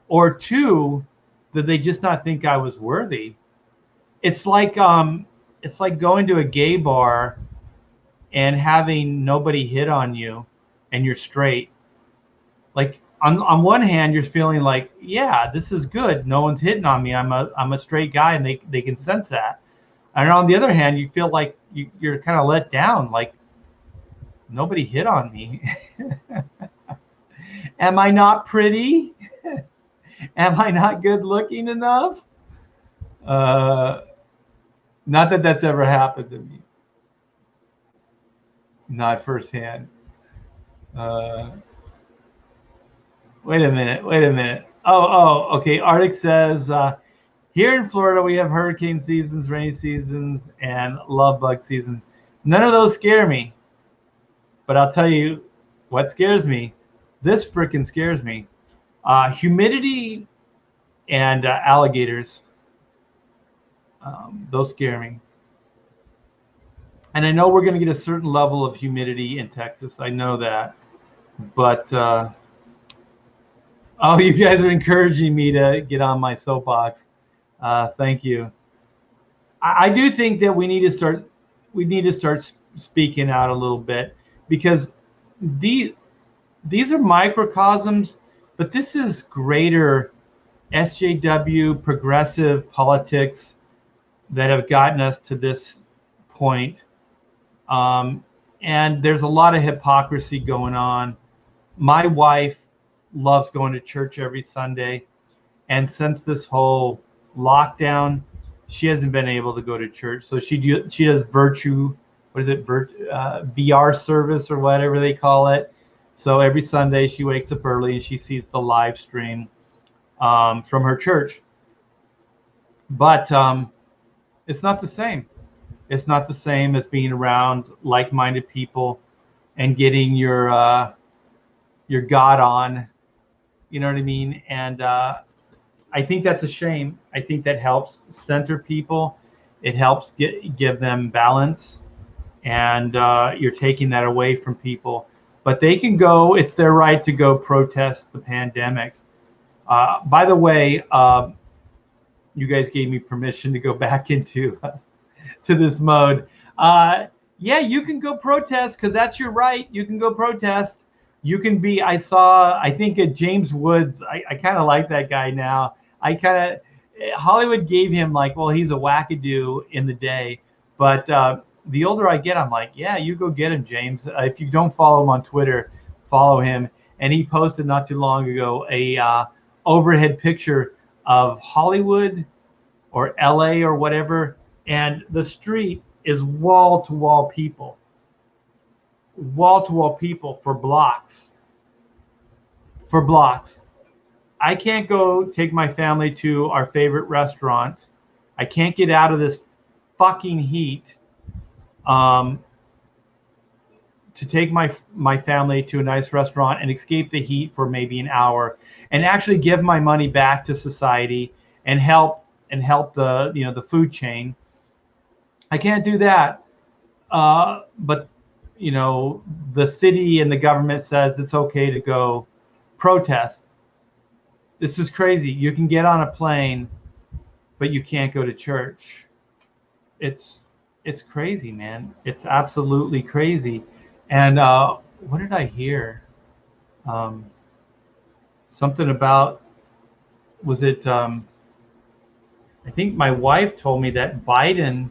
or 2, did they just not think I was worthy? It's like going to a gay bar and having nobody hit on you and you're straight. Like, on one hand, you're feeling like, yeah, this is good. No one's hitting on me. I'm a straight guy, and they can sense that. And on the other hand, you feel like you're kind of let down, like nobody hit on me. Am I not pretty? Am I not good looking enough? Not that that's ever happened to me. Not firsthand. Uh, Wait a minute. Wait a minute. Okay. Arctic says, here in Florida, we have hurricane seasons, rainy seasons, and love bug season. None of those scare me. But I'll tell you what scares me. This freaking scares me. Humidity and alligators. Those scare me. And I know we're going to get a certain level of humidity in Texas. I know that. But, oh, you guys are encouraging me to get on my soapbox. Thank you. I do think that we need to start speaking out a little bit, because these are microcosms, but this is greater SJW progressive politics that have gotten us to this point. And there's a lot of hypocrisy going on. My wife loves going to church every Sunday, and since this whole lockdown, she hasn't been able to go to church. So she does VR service or whatever they call it. So every Sunday she wakes up early and she sees the live stream from her church. But it's not the same. It's not the same as being around like-minded people and getting your God on. You know what I mean? And I think that's a shame. I think that helps center people. It helps give them balance, and you're taking that away from people. But they can go. It's their right to go protest the pandemic. By the way, you guys gave me permission to go back into to this mode. Yeah, you can go protest, because that's your right. You can go protest. You can be. I think James Woods. I kind of like that guy now. Hollywood gave him like, well, he's a wackadoo in the day, but the older I get, I'm like, yeah, you go get him, James. If you don't follow him on Twitter, follow him. And he posted not too long ago a overhead picture of Hollywood or LA or whatever, and the street is wall to wall people for blocks. I can't go take my family to our favorite restaurant. I can't get out of this fucking heat to take my family to a nice restaurant and escape the heat for maybe an hour and actually give my money back to society and help the the food chain. I can't do that. But the city and the government says it's okay to go protest. This is crazy. You can get on a plane, but you can't go to church. It's crazy, man. It's absolutely crazy. And what did I hear? Something about, was it? I think my wife told me that Biden,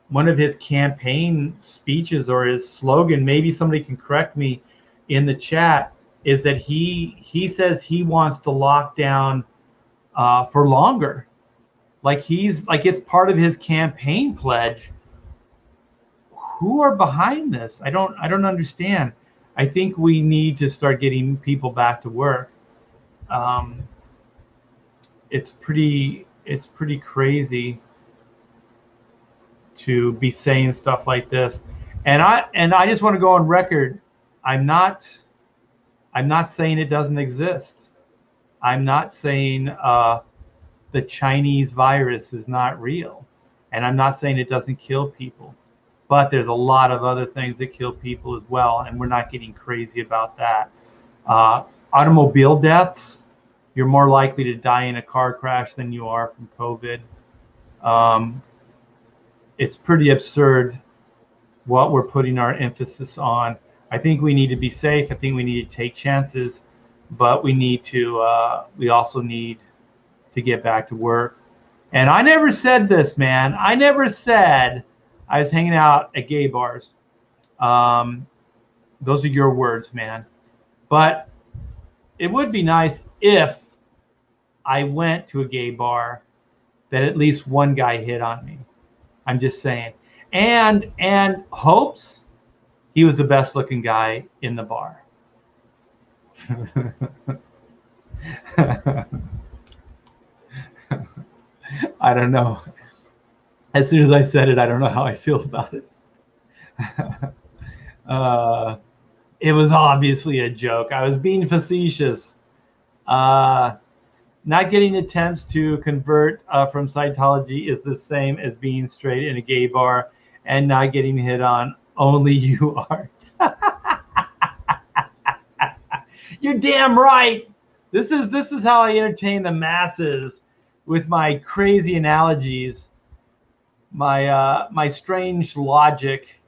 one of his campaign speeches or his slogan, maybe somebody can correct me in the chat, is that he says he wants to lock down for longer. Like it's part of his campaign pledge. Who are behind this? I don't understand. I think we need to start getting people back to work. It's pretty crazy to be saying stuff like this. And I just want to go on record. I'm not saying it doesn't exist. I'm not saying the Chinese virus is not real. And I'm not saying it doesn't kill people. But there's a lot of other things that kill people as well, and we're not getting crazy about that. Automobile deaths, you're more likely to die in a car crash than you are from COVID. It's pretty absurd what we're putting our emphasis on. I think we need to be safe. I think we need to take chances, but we also need to get back to work. And I never said this, man. I never said I was hanging out at gay bars. Those are your words, man. But it would be nice if I went to a gay bar that at least one guy hit on me. I'm just saying. And Hopes, he was the best looking guy in the bar. I don't know. As soon as I said it, I don't know how I feel about it. uh, it was obviously a joke. I was being facetious. Not getting attempts to convert from Scientology is the same as being straight in a gay bar and not getting hit on. Only you aren't. You're damn right. This is how I entertain the masses with my crazy analogies, my strange logic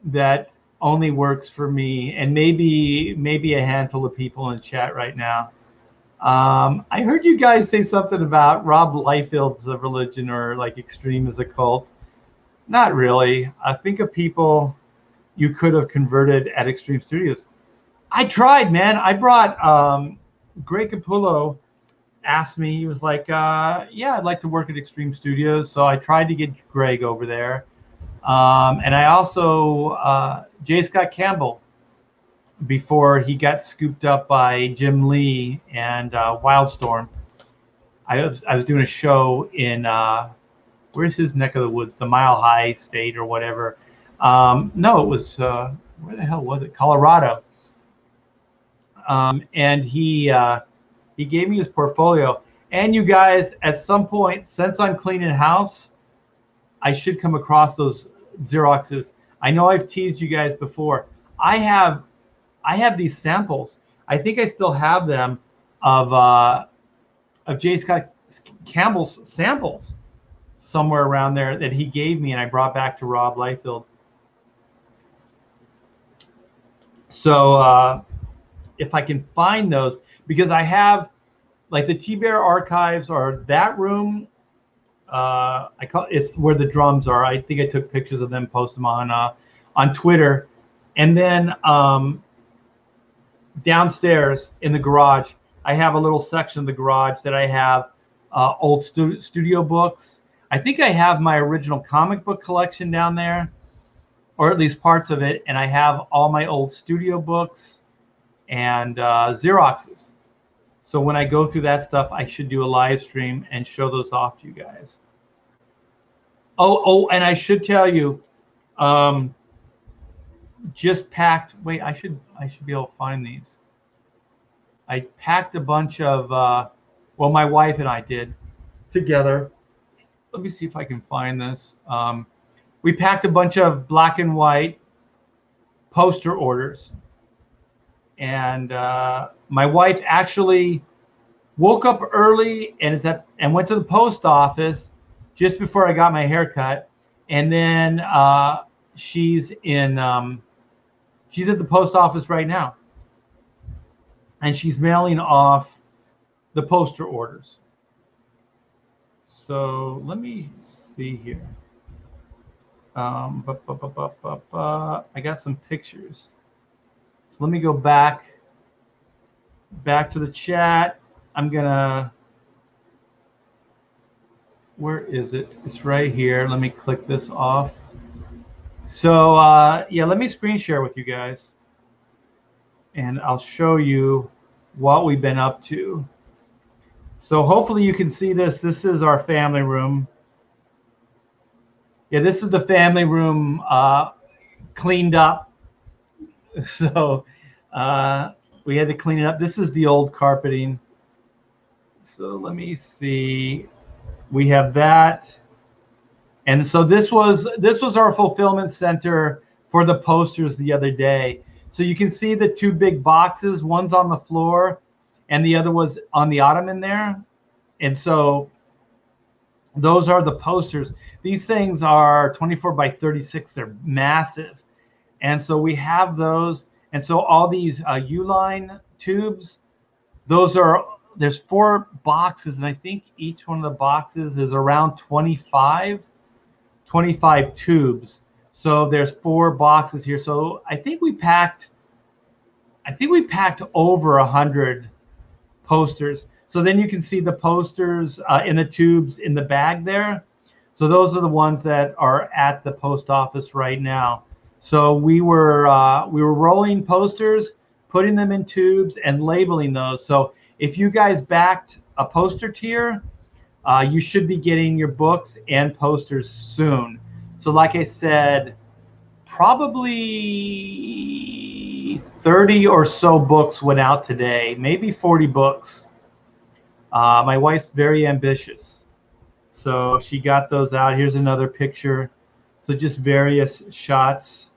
that only works for me and maybe a handful of people in chat right now. I heard you guys say something about Rob Liefeld's a religion or like extreme as a cult. Not really. I think of people you could have converted at Extreme Studios. I tried, man. I brought Greg Capullo asked me, he was like, yeah, I'd like to work at Extreme Studios. So I tried to get Greg over there. And I also, J. Scott Campbell, before he got scooped up by Jim Lee and Wildstorm. I was doing a show in, where's his neck of the woods, the Mile High State or whatever. No, it was, where the hell was it? Colorado. And he gave me his portfolio. And you guys, at some point, since I'm cleaning house, I should come across those Xeroxes. I know I've teased you guys before. I have these samples. I think I still have them of J. Scott Campbell's samples somewhere around there that he gave me and I brought back to Rob Liefeld. So if I can find those, because I have like the T-Bear archives are that room. I call it's where the drums are. I think I took pictures of them, post them on Twitter, and then downstairs in the garage, I have a little section of the garage that I have old studio books. I think I have my original comic book collection down there, or at least parts of it, and I have all my old studio books and Xeroxes. So when I go through that stuff, I should do a live stream and show those off to you guys. Oh, and I should tell you, just packed. Wait, I should be able to find these. I packed a bunch of. Well, my wife and I did together. Let me see if I can find this. We packed a bunch of black and white poster orders. And my wife actually woke up early and went to the post office just before I got my hair cut. And then she's at the post office right now. And she's mailing off the poster orders. So let me see here. I got some pictures. So let me go back to the chat. I'm gonna, where is it? It's right here. Let me click this off. So yeah, let me screen share with you guys and I'll show you what we've been up to. So hopefully you can see this. This is our family room. Yeah, this is the family room cleaned up. So we had to clean it up. This is the old carpeting. So let me see. We have that. And so this was our fulfillment center for the posters the other day. So you can see the two big boxes. One's on the floor and the other was on the ottoman there. And so those are the posters. These things are 24 by 36. They're massive. And so we have those. And so all these U-line tubes, there's 4 boxes. And I think each one of the boxes is around 25 tubes. So there's 4 boxes here. So I think we packed over 100 posters. So then you can see the posters in the tubes in the bag there. So those are the ones that are at the post office right now. So we were rolling posters, putting them in tubes and labeling those. So if you guys backed a poster tier, you should be getting your books and posters soon. So like I said, probably 30 or so books went out today, maybe 40 books. My wife's very ambitious, so she got those out. Here's another picture. So just various shots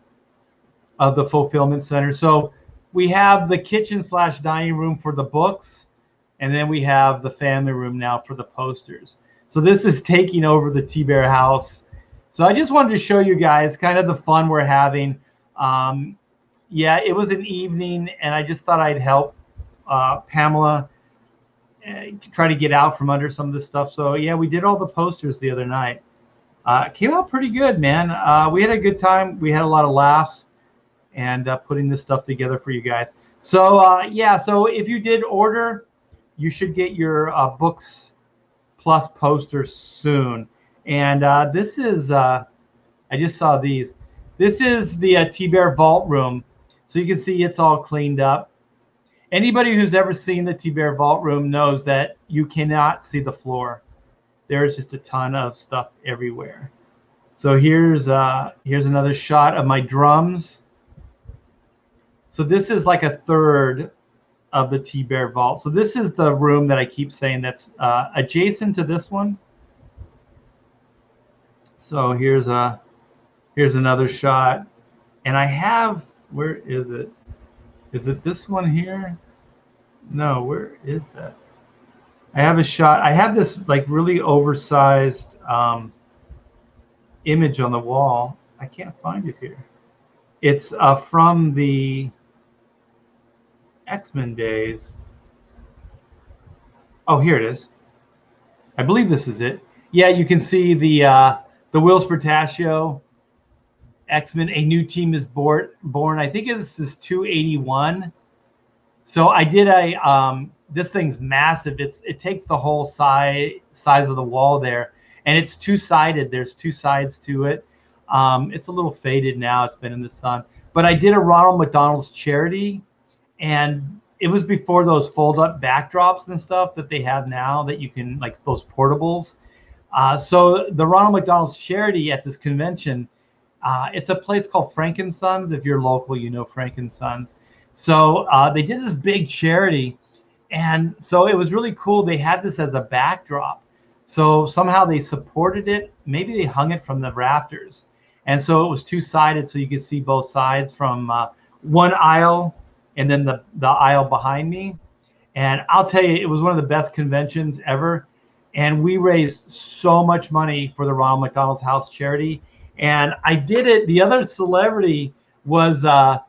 of the fulfillment center. So we have the kitchen / dining room for the books, and then we have the family room now for the posters. So this is taking over the T-Bear house. So I just wanted to show you guys kind of the fun we're having. Yeah, it was an evening, and I just thought I'd help Pamela try to get out from under some of this stuff. So yeah, we did all the posters the other night. Came out pretty good, man. We had a good time. We had a lot of laughs, and putting this stuff together for you guys. So yeah, so if you did order, you should get your books plus posters soon. And this is, I just saw these. This is the T-Bear vault room. So you can see it's all cleaned up. Anybody who's ever seen the T-Bear vault room knows that you cannot see the floor. There's just a ton of stuff everywhere. So here's another shot of my drums. So this is like a third of the T-Bear vault. So this is the room that I keep saying that's adjacent to this one. So here's another shot, and I have, where is it? Is it this one here? No, where is that? I have a shot. I have this like really oversized image on the wall. I can't find it here. It's from the X-Men days. Oh, here it is. I believe this is it. Yeah, you can see the Will Spartaccio X-Men, A New Team is Born. I think this is 281. So I did this thing's massive. It takes the whole size of the wall there, and it's two-sided. There's two sides to it. It's a little faded now. It's been in the sun. But I did a Ronald McDonald's charity, and it was before those fold-up backdrops and stuff that they have now that you can, like those portables. So the Ronald McDonald's charity at this convention, it's a place called Frankensons. If you're local, you know Frankensons. So they did this big charity, and so it was really cool. They had this as a backdrop. So somehow they supported it. Maybe they hung it from the rafters. And so it was two-sided, so you could see both sides from one aisle and then the aisle behind me. And I'll tell you, it was one of the best conventions ever. And we raised so much money for the Ronald McDonald's House charity. And I did it. The other celebrity was, oh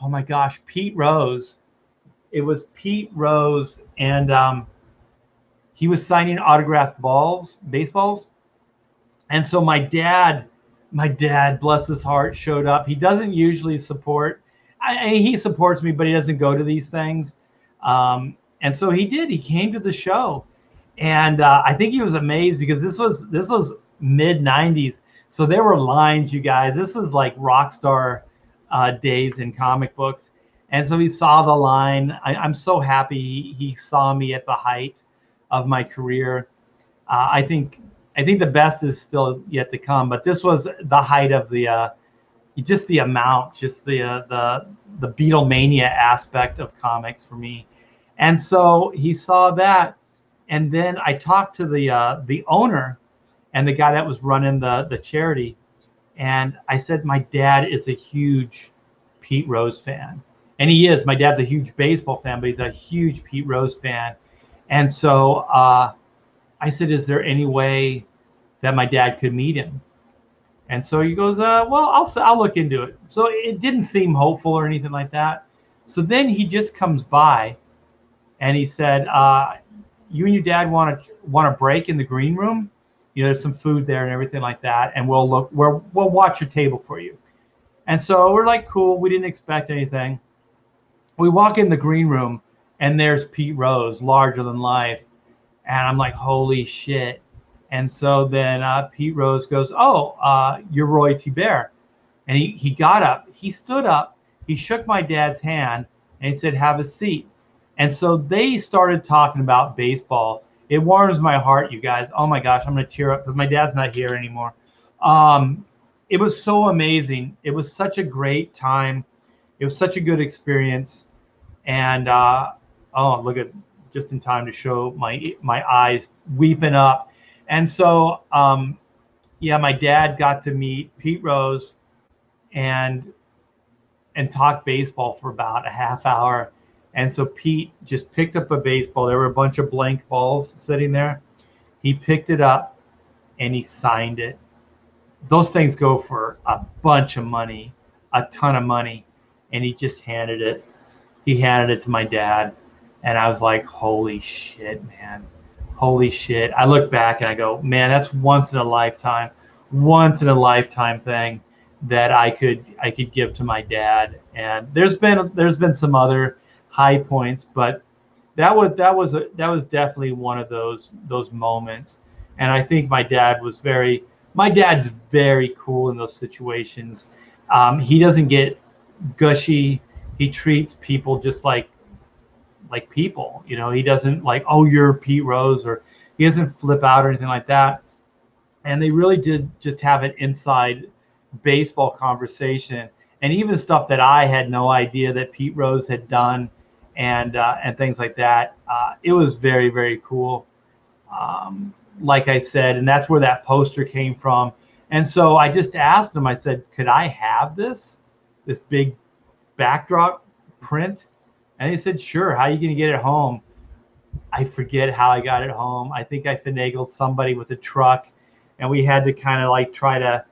my gosh, Pete Rose. It was Pete Rose, and he was signing autographed baseballs. And so my dad, bless his heart, showed up. He doesn't usually support. He supports me, but he doesn't go to these things. And so he did. He came to the show, and I think he was amazed because this was mid '90s. So there were lines, you guys. This was like rock star days in comic books. And so he saw the line. I'm so happy he saw me at the height of my career. I think the best is still yet to come, but this was the height of the just the amount, just the Beatlemania aspect of comics for me. And so he saw that, and then I talked to the owner and the guy that was running the charity, and I said, my dad is a huge Pete Rose fan. And he is. My dad's a huge baseball fan, but he's a huge Pete Rose fan. And so I said, is there any way that my dad could meet him? And so he goes, well, I'll look into it. So it didn't seem hopeful or anything like that. So then he just comes by and he said, you and your dad want a break in the green room? You know, there's some food there and everything like that. And we'll watch your table for you. And so we're like, cool. We didn't expect anything. We walk in the green room and there's Pete Rose, larger than life. And I'm like, holy shit. And so then Pete Rose goes, oh, you're Roy T. Bear. And he got up. He stood up. He shook my dad's hand And he said, have a seat. And so they started talking about baseball. It warms my heart, you guys. Oh my gosh, I'm going to tear up because my dad's not here anymore. It was so amazing. It was such a great time. It was such a good experience. And oh, look at, just in time to show my eyes weeping up. And so yeah, my dad got to meet Pete Rose and talk baseball for about a half hour. And so Pete just picked up a baseball. There were a bunch of blank balls sitting there. He picked it up and he signed it. Those things go for a bunch of money, a ton of money. And he just handed it. He handed it to my dad. And I was like, holy shit, man. Holy shit. I look back and I go, man, that's once in a lifetime thing that I could give to my dad. And there's been some other high points, but that was definitely one of those moments. And I think my dad's very cool in those situations. He doesn't get gushy. He treats people just like people, you know. He doesn't like, oh, you're Pete Rose, or he doesn't flip out or anything like that. And they really did just have an inside baseball conversation, and even stuff that I had no idea that Pete Rose had done, and things like that. It was very, very cool. Like I said, and that's where that poster came from. And so I just asked him, I said, could I have this big backdrop print? And he said, sure. How are you going to get it home? I forget how I got it home. I think I finagled somebody with a truck, and we had to kind of like try to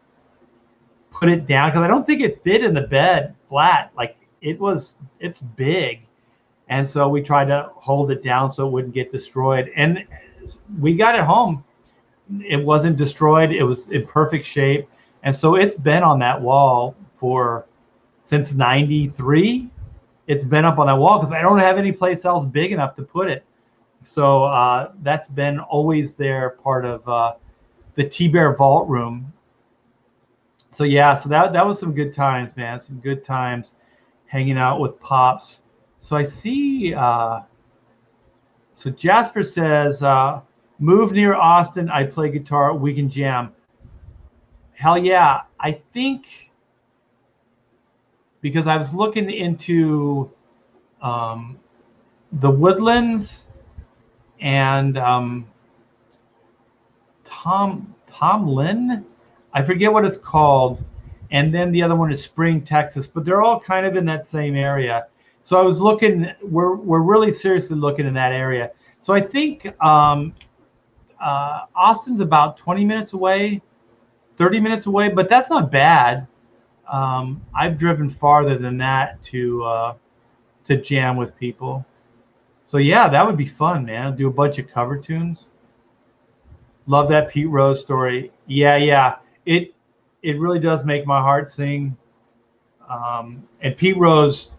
put it down because I don't think it fit in the bed flat. Like it's big. And so we tried to hold it down so it wouldn't get destroyed. And we got it home. It wasn't destroyed. It was in perfect shape. And so it's been on that wall since '93. It's been up on that wall because I don't have any place else big enough to put it. So that's been always there, part of the T-Bear Vault Room. So yeah, so that was some good times, man. Some good times hanging out with Pops. So I see, so Jasper says, move near Austin, I play guitar, we can jam. Hell yeah. I think, because I was looking into the Woodlands and Tomlin, I forget what it's called, and then the other one is Spring, Texas, but they're all kind of in that same area. So I was looking, we're really seriously looking in that area. So I think Austin's about 20 minutes away, 30 minutes away, but that's not bad. I've driven farther than that to jam with people. So yeah, that would be fun, man. Do a bunch of cover tunes. Love that Pete Rose story. Yeah. It really does make my heart sing. And Pete Rose,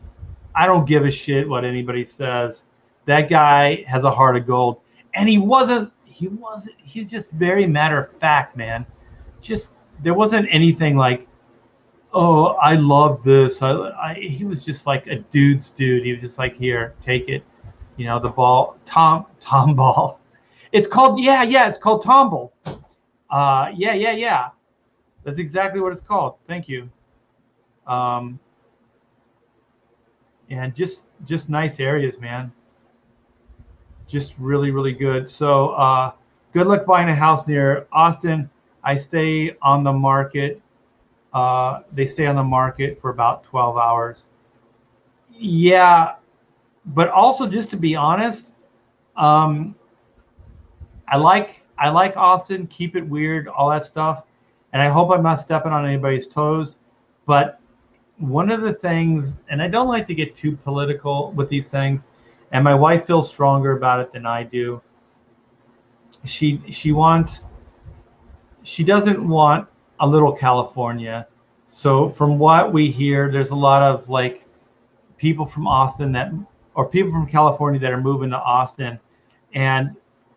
I don't give a shit what anybody says. That guy has a heart of gold. And he's just very matter of fact, man. Just, there wasn't anything like, oh, I love this. He was just like a dude's dude. He was just like, here, take it. You know, the ball, Tom ball. It's called, it's called Tomble. Yeah. That's exactly what it's called. Thank you. And just nice areas, man. Just really, really good. So good luck buying a house near Austin. I stay on the market. They stay on the market for about 12 hours. Yeah, but also, just to be honest, I like Austin. Keep it weird, all that stuff. And I hope I'm not stepping on anybody's toes. But one of the things, and I don't like to get too political with these things, and my wife feels stronger about it than I do. She doesn't want a little California. So from what we hear, there's a lot of like people from Austin or people from California that are moving to Austin. And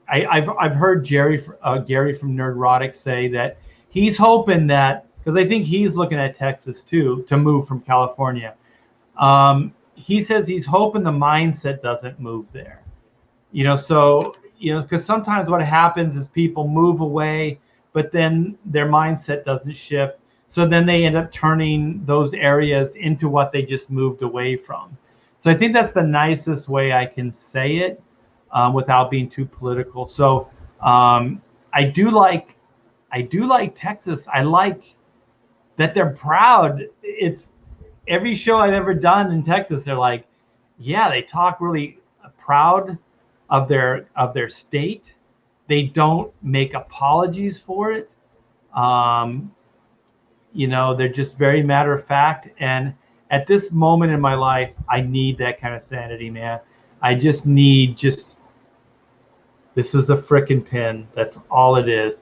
I've heard Gary from Nerdrotic say that he's hoping that, because I think he's looking at Texas too, to move from California. he says he's hoping the mindset doesn't move there. So because sometimes what happens is people move away, but then their mindset doesn't shift. So then they end up turning those areas into what they just moved away from. So I think that's the nicest way I can say it without being too political. So I do like Texas. I like that they're proud. It's every show I've ever done in Texas, they're like, yeah, they talk really proud of their state. They don't make apologies for it. They're just very matter of fact. And at this moment in my life, I need that kind of sanity, man. I just need this is a frickin' pin. That's all it is.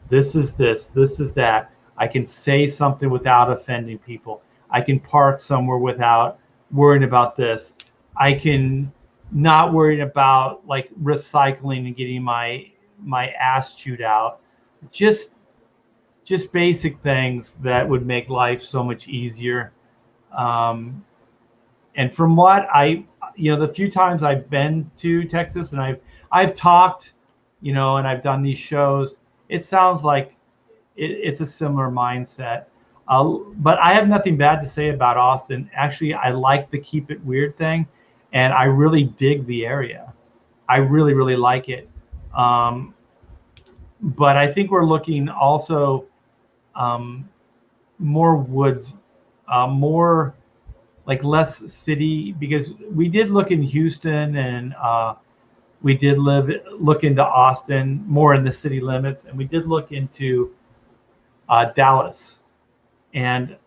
This is that. I can say something without offending people. I can park somewhere without worrying about this. I can not worry about like recycling and getting my ass chewed out. Just basic things that would make life so much easier. And from what the few times I've been to Texas and I've talked, and I've done these shows, it sounds like it's a similar mindset. But I have nothing bad to say about Austin. Actually, I like the keep it weird thing, and I really dig the area. I really, really like it. But I think we're looking also more woods, more like less city, because we did look in Houston and we did look into Austin, more in the city limits, and we did look into Dallas. And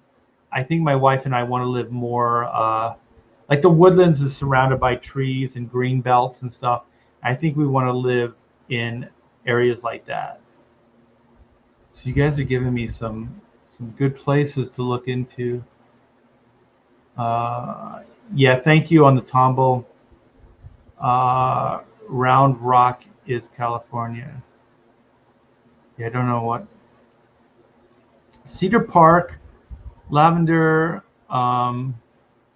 I think my wife and I want to live more like the Woodlands is surrounded by trees and green belts and stuff. I think we want to live in areas like that. So you guys are giving me some good places to look into. Yeah, thank you on the Tombo. Round Rock is California. Yeah, I don't know what. Cedar Park, Lavender,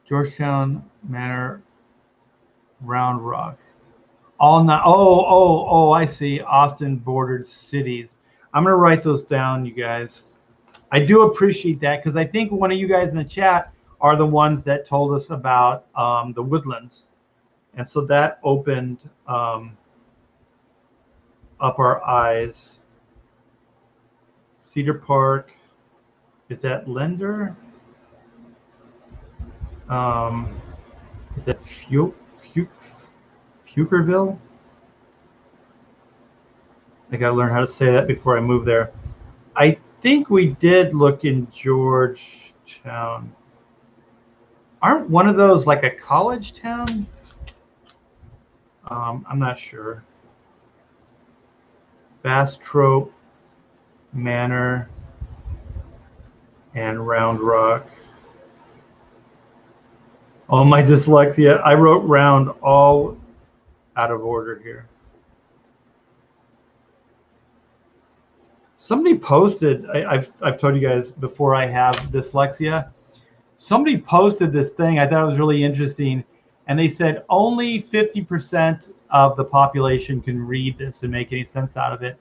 Georgetown Manor, Round Rock. All not. Oh, I see. Austin bordered cities. I'm gonna write those down, you guys. I do appreciate that because I think one of you guys in the chat are the ones that told us about the Woodlands, and so that opened up our eyes. Cedar Park, is that Lender? Is that Fuquerville? I gotta learn how to say that before I move there. I think we did look in Georgetown. Aren't one of those like a college town? I'm not sure. Bastrop Manor and Round Rock. Oh, my dyslexia. I wrote round all out of order here. Somebody posted, I've told you guys before I have dyslexia. Somebody posted this thing, I thought it was really interesting, and they said only 50% of the population can read this and make any sense out of it.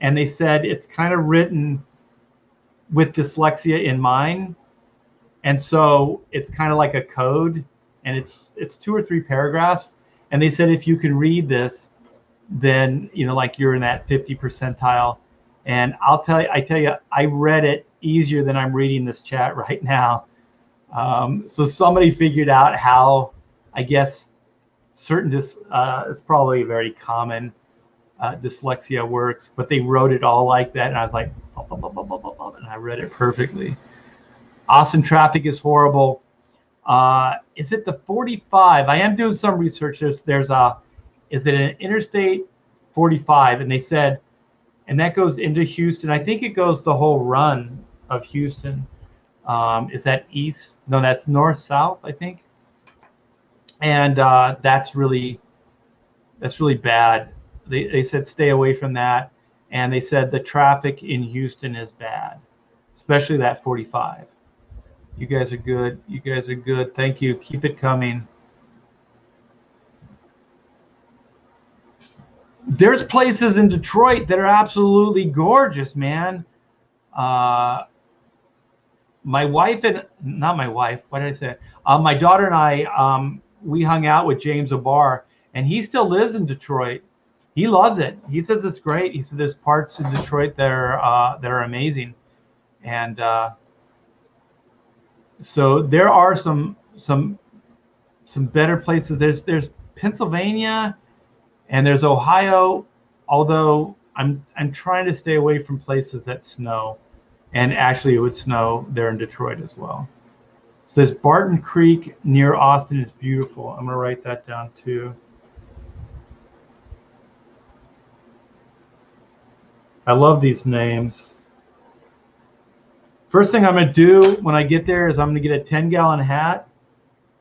And they said it's kind of written with dyslexia in mind. And so it's kind of like a code, and it's 2 or 3 paragraphs. And they said if you can read this, then like you're in that 50 percentile. And I tell you, I read it easier than I'm reading this chat right now. So somebody figured out how, I guess, it's probably very common dyslexia works, but they wrote it all like that, and I was like, and I read it perfectly. Austin traffic is horrible. Is it the 45? I am doing some research. Is it an Interstate 45? And they said, and that goes into Houston. I think it goes the whole run of Houston. Is that east? No, that's north-south, I think. And that's really bad. They said stay away from that. And they said the traffic in Houston is bad, especially that 45. You guys are good. You guys are good. Thank you. Keep it coming. There's places in Detroit that are absolutely gorgeous, man. My wife and not my wife. What did I say? My daughter and I, we hung out with James O'Barr, and he still lives in Detroit. He loves it. He says it's great. He said there's parts in Detroit that are amazing, and so there are some better places. There's Pennsylvania, and there's Ohio. Although I'm trying to stay away from places that snow. And actually, it would snow there in Detroit as well. So there's Barton Creek near Austin is beautiful. I'm going to write that down too. I love these names. First thing I'm going to do when I get there is I'm going to get a 10-gallon hat,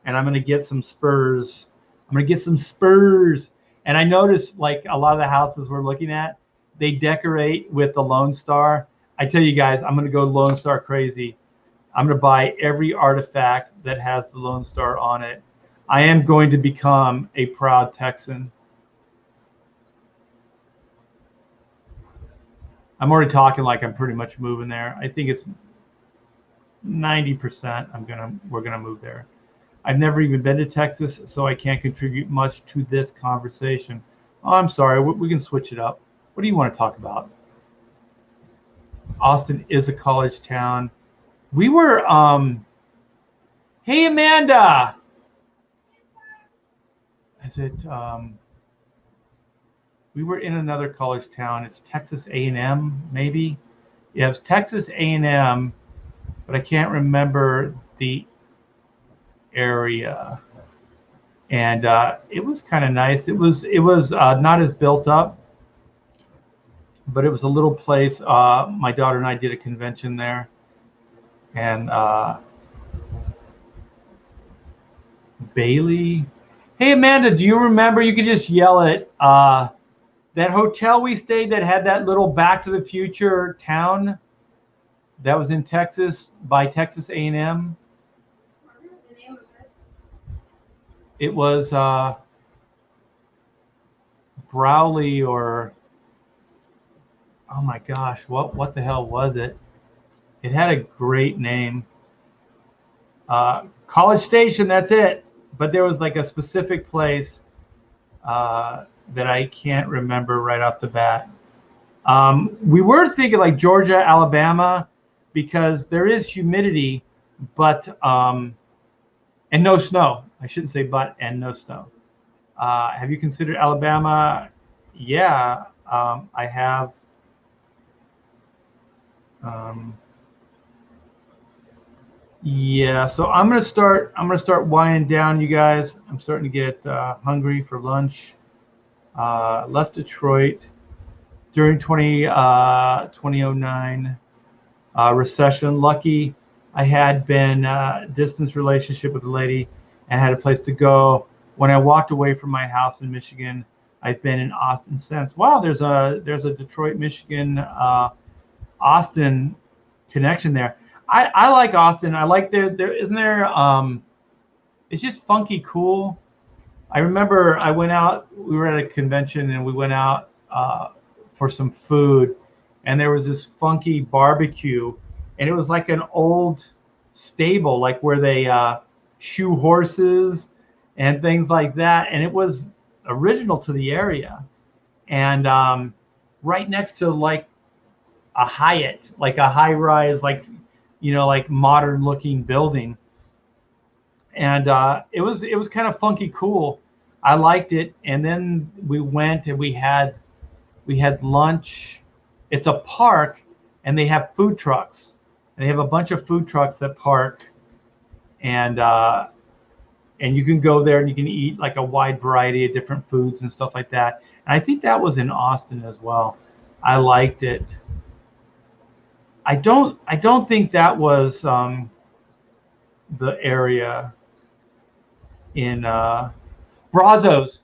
and I'm going to get some spurs. I'm going to get some spurs. And I noticed, like a lot of the houses we're looking at, they decorate with the Lone Star. I tell you guys, I'm going to go Lone Star crazy. I'm going to buy every artifact that has the Lone Star on it. I am going to become a proud Texan. I'm already talking like I'm pretty much moving there. I think it's 90% we're going to move there. I've never even been to Texas, so I can't contribute much to this conversation. Oh, I'm sorry. We can switch it up. What do you want to talk about? Austin is a college town. We were, hey, Amanda. Is it, we were in another college town. It's Texas A&M, maybe? Yeah, it's Texas A&M, but I can't remember the area. And it was kind of nice. It was not as built up, but it was a little place. My daughter and I did a convention there, and Bailey. Hey, Amanda, do you remember? You could just yell it. That hotel we stayed that had that little Back to the Future town that was in Texas by Texas A&M. It was Browley or. Oh my gosh, what the hell was it? It had a great name. College Station, that's it. But there was like a specific place that I can't remember right off the bat. We were thinking like Georgia, Alabama, because there is humidity, but and no snow. I shouldn't say but and no snow. Have you considered Alabama? Yeah, I have. Yeah, so I'm gonna start winding down, you guys. I'm starting to get hungry for lunch. Left Detroit during 2009 recession. Lucky I had been distance relationship with a lady and had a place to go. When I walked away from my house in Michigan, I've been in Austin since. Wow, there's a Detroit, Michigan, Austin connection there. I like Austin. I like there isn't there it's just funky cool. I remember I went out, we were at a convention and we went out for some food, and there was this funky barbecue, and it was like an old stable, like where they shoe horses and things like that, and it was original to the area, and right next to like a Hyatt, like a high-rise, like, you know, like modern-looking building, and it was kind of funky cool. I liked it, and then we went and we had lunch. It's a park, and they have food trucks, and they have a bunch of food trucks that park, and you can go there and you can eat like a wide variety of different foods and stuff like that. And I think that was in Austin as well. I liked it. I don't think that was the area in Brazos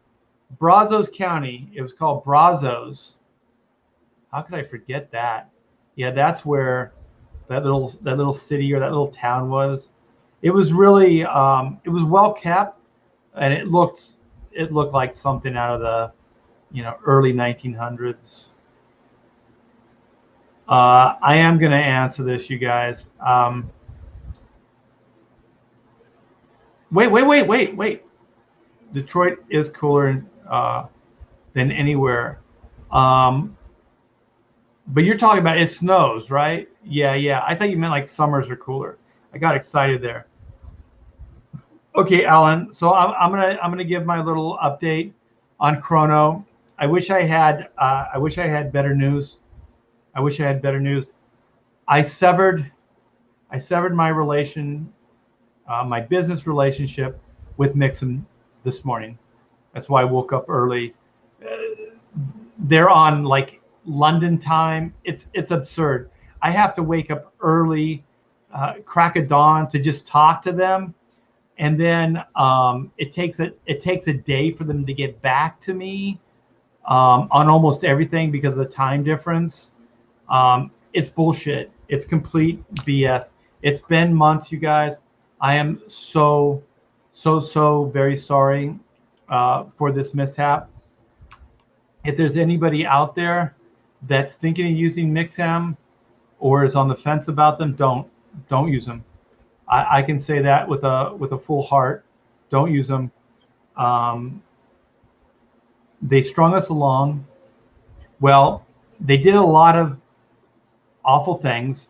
County. It was called Brazos. How could I forget that? Yeah, that's where that little city or that little town was. It was really it was well kept, and it looked like something out of the early 1900s. I am going to answer this, you guys. Wait. Detroit is cooler than anywhere. But you're talking about it snows, right? Yeah. I thought you meant like summers are cooler. I got excited there. Okay, Alan. So I'm gonna give my little update on Chrono. I wish I had better news. I severed my business relationship with Mixam this morning. That's why I woke up early. They're on like London time. It's absurd. I have to wake up early, crack of dawn to just talk to them, and then it takes a day for them to get back to me on almost everything because of the time difference. It's bullshit. It's complete BS. It's been months, you guys. I am so very sorry for this mishap. If there's anybody out there that's thinking of using Mixam or is on the fence about them, don't use them. I can say that with a full heart. Don't use them. They strung us along. Well, they did a lot of awful things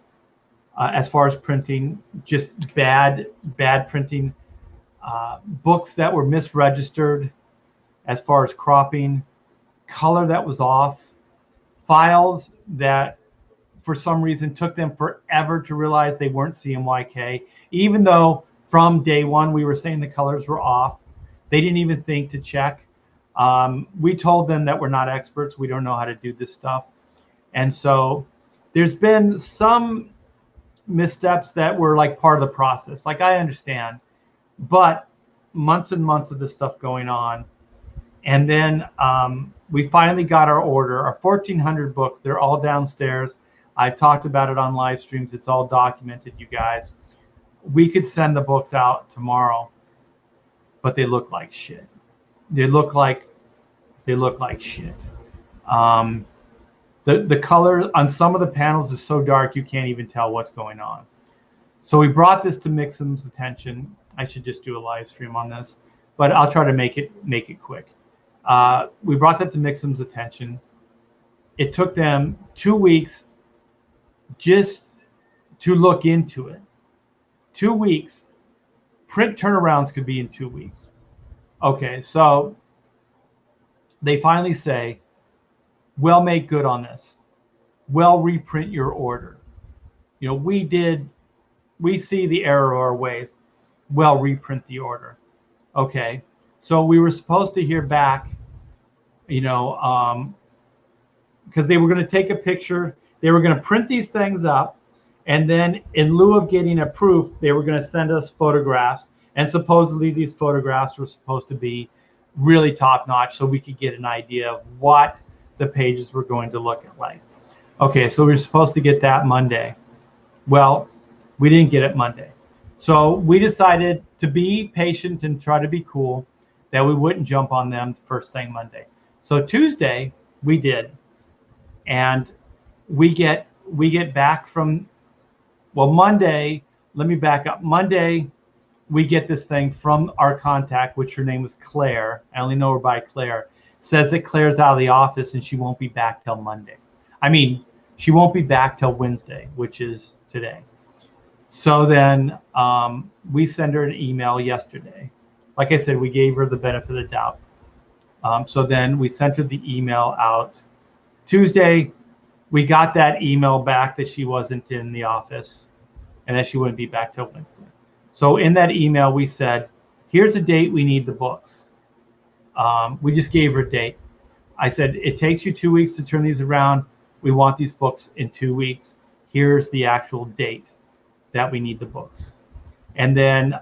as far as printing, just bad printing, books that were misregistered as far as cropping, color that was off, files that for some reason took them forever to realize they weren't CMYK, even though from day one we were saying the colors were off. They didn't even think to check. We told them that we're not experts. We don't know how to do this stuff. And so there's been some missteps that were like part of the process. Like, I understand, but months and months of this stuff going on. And then we finally got our order, our 1,400 books. They're all downstairs. I've talked about it on live streams. It's all documented, you guys. We could send the books out tomorrow, but they look like shit. They look like shit. The color on some of the panels is so dark you can't even tell what's going on. So we brought this to Mixam's attention. I should just do a live stream on this, but I'll try to make it quick. We brought that to Mixam's attention. It took them 2 weeks just to look into it. 2 weeks. Print turnarounds could be in 2 weeks. Okay, so they finally say, we'll make good on this. We'll reprint your order. We see the error of our ways. We'll reprint the order. Okay, so we were supposed to hear back, because they were going to take a picture. They were going to print these things up, and then in lieu of getting a proof, they were going to send us photographs. And supposedly these photographs were supposed to be really top notch, so we could get an idea of what the pages were going to look like. Okay, so we were supposed to get that Monday. Well, we didn't get it Monday. So we decided to be patient and try to be cool, that we wouldn't jump on them first thing Monday. So Tuesday we did, and we get back from, well, Monday, let me back up. Monday, we get this thing from our contact, which her name was Claire. I only know her by Claire. Says that Claire's out of the office and she won't be back till Monday. I mean, she won't be back till Wednesday, which is today. So then we send her an email yesterday. Like I said, we gave her the benefit of the doubt. So then we sent her the email out Tuesday. We got that email back that she wasn't in the office and that she wouldn't be back till Wednesday. So in that email, we said, here's a date we need the books. We just gave her a date. I said, it takes you 2 weeks to turn these around. We want these books in 2 weeks. Here's the actual date that we need the books. And then,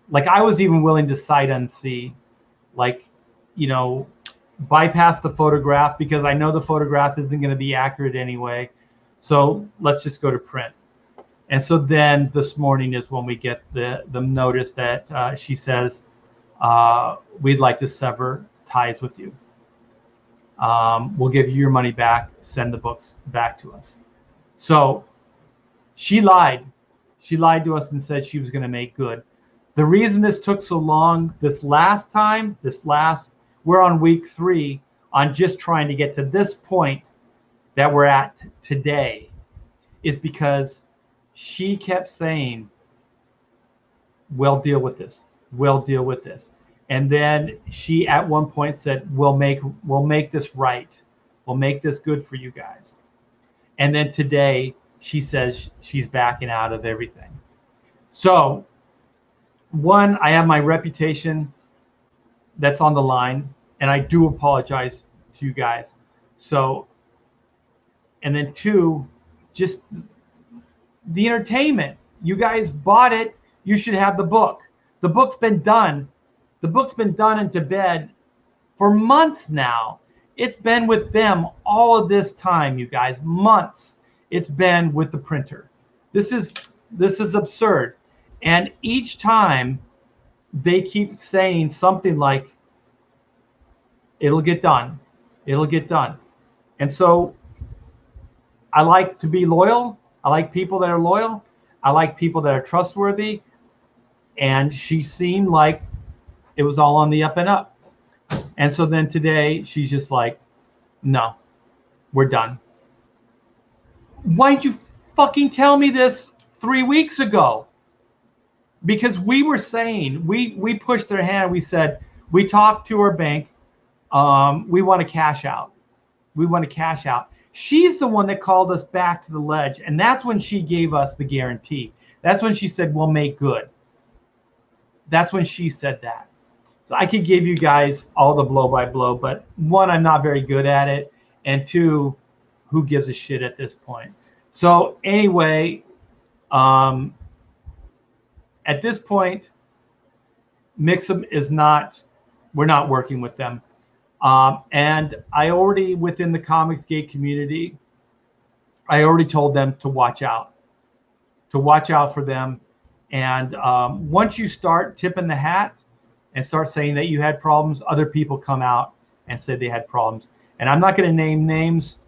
like, I was even willing to sight unsee, like, bypass the photograph, because I know the photograph isn't going to be accurate anyway. So let's just go to print. And so then this morning is when we get the notice that she says, we'd like to sever ties with you. We'll give you your money back, send the books back to us. So she lied. She lied to us and said she was going to make good. The reason this took so long we're on week 3 on just trying to get to this point that we're at today, is because she kept saying, we'll deal with this. We'll deal with this. And then she at one point said, we'll make this right. We'll make this good for you guys. And then today she says she's backing out of everything. So one, I have my reputation that's on the line, and I do apologize to you guys. So, and then two, just the entertainment. You guys bought it. You should have the book. The book's been done. The book's been done into bed for months now. It's been with them all of this time, you guys, months. It's been with the printer. This is absurd. And each time they keep saying something like, it'll get done. It'll get done. And so I like to be loyal. I like people that are loyal. I like people that are trustworthy. And she seemed like it was all on the up and up. And so then today she's just like, no, we're done. Why'd you fucking tell me this 3 weeks ago? Because we were saying, we pushed their hand. We said, we talked to our bank. We want to cash out. We want to cash out. She's the one that called us back to the ledge. And that's when she gave us the guarantee. That's when she said, we'll make good. That's when she said that. So I could give you guys all the blow by blow, but one, I'm not very good at it. And two, who gives a shit at this point? So anyway, at this point, Mix'em is not, we're not working with them. And I already, within the Comicsgate community, I already told them to watch out for them. And once you start tipping the hat and start saying that you had problems, other people come out and said they had problems. And I'm not going to name names.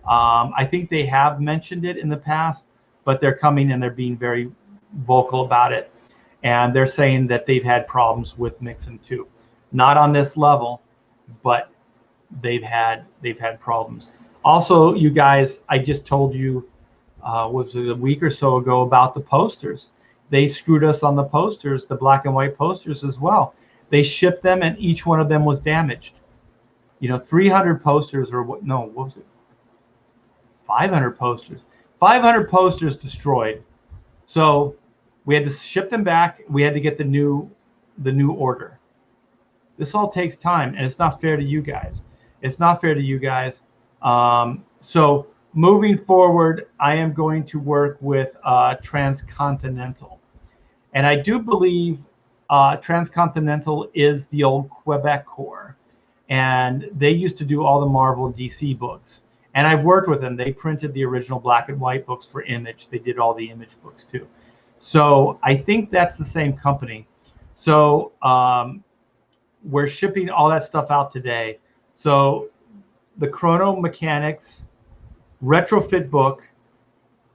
I think they have mentioned it in the past, but they're coming and they're being very vocal about it. And they're saying that they've had problems with Mix'em too. Not on this level, but they've had problems. Also, you guys, I just told you, was it a week or so ago, about the posters. They screwed us on the posters, the black and white posters as well. They shipped them and each one of them was damaged. 300 posters, or what? No, what was it? 500 posters. 500 posters destroyed. So we had to ship them back. We had to get the new order. This all takes time, and it's not fair to you guys. It's not fair to you guys. So moving forward, I am going to work with Transcontinental. And I do believe Transcontinental is the old Quebec Corps. And they used to do all the Marvel and DC books. And I've worked with them. They printed the original black and white books for Image. They did all the Image books too. So I think that's the same company. So we're shipping all that stuff out today. So the Chrono Mechanics retrofit book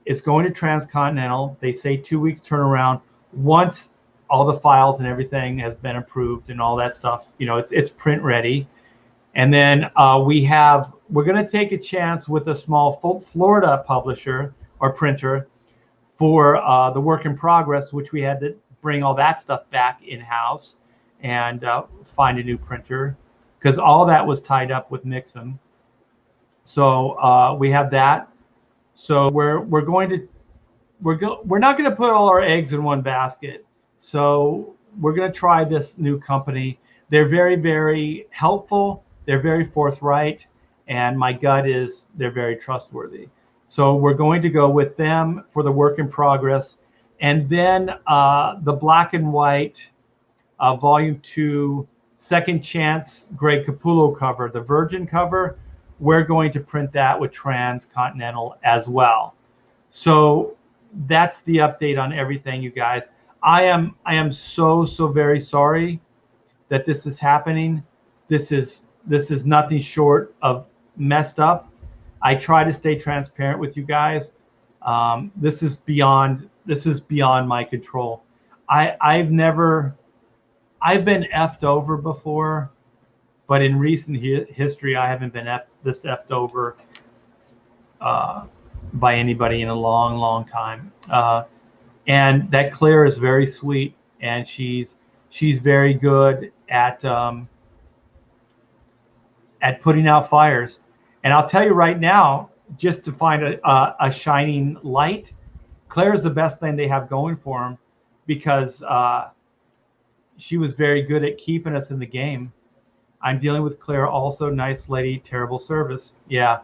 is going to Transcontinental. They say 2 weeks turnaround. Once all the files and everything has been approved and all that stuff, it's print ready. And then we're going to take a chance with a small Florida publisher or printer for the work in progress, which we had to bring all that stuff back in-house and find a new printer, because all that was tied up with Mix'em. So we have that. So we're not going to put all our eggs in one basket. So we're going to try this new company. They're very, very helpful. They're very forthright, and my gut is they're very trustworthy. So we're going to go with them for the work in progress. And then the black and white volume 2 second chance Greg Capullo cover, the Virgin cover, we're going to print that with Transcontinental as well. So that's the update on everything, you guys. I am so very sorry that this is happening. This is nothing short of messed up. I try to stay transparent with you guys. This is beyond my control. I've been effed over before, but in recent history, I haven't been this effed over by anybody in a long time. And that Claire is very sweet, and she's very good at putting out fires. And I'll tell you right now, just to find a shining light, Claire is the best thing they have going for them, because she was very good at keeping us in the game. I'm dealing with Claire also, nice lady, terrible service. Yeah,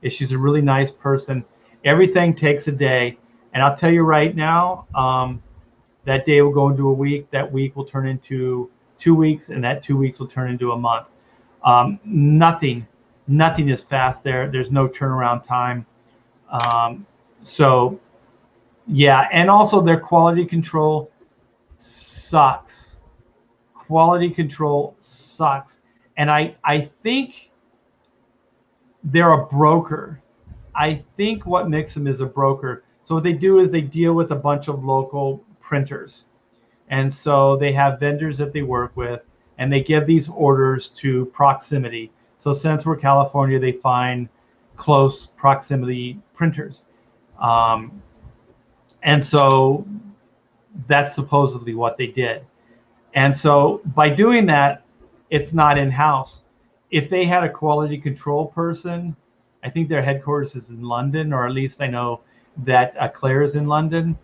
she's a really nice person. Everything takes a day. And I'll tell you right now, that day will go into a week. That week will turn into 2 weeks, and that 2 weeks will turn into a month. Nothing is fast there. There's no turnaround time. So, yeah, and also their quality control sucks. Quality control sucks. And I think they're a broker. I think what Mixam is a broker. So what they do is they deal with a bunch of local printers. And so they have vendors that they work with, and they give these orders to proximity. So since we're California, they find close proximity printers. And so that's supposedly what they did. And so by doing that, it's not in-house. If they had a quality control person, I think their headquarters is in London, or at least I know that Claire is in London.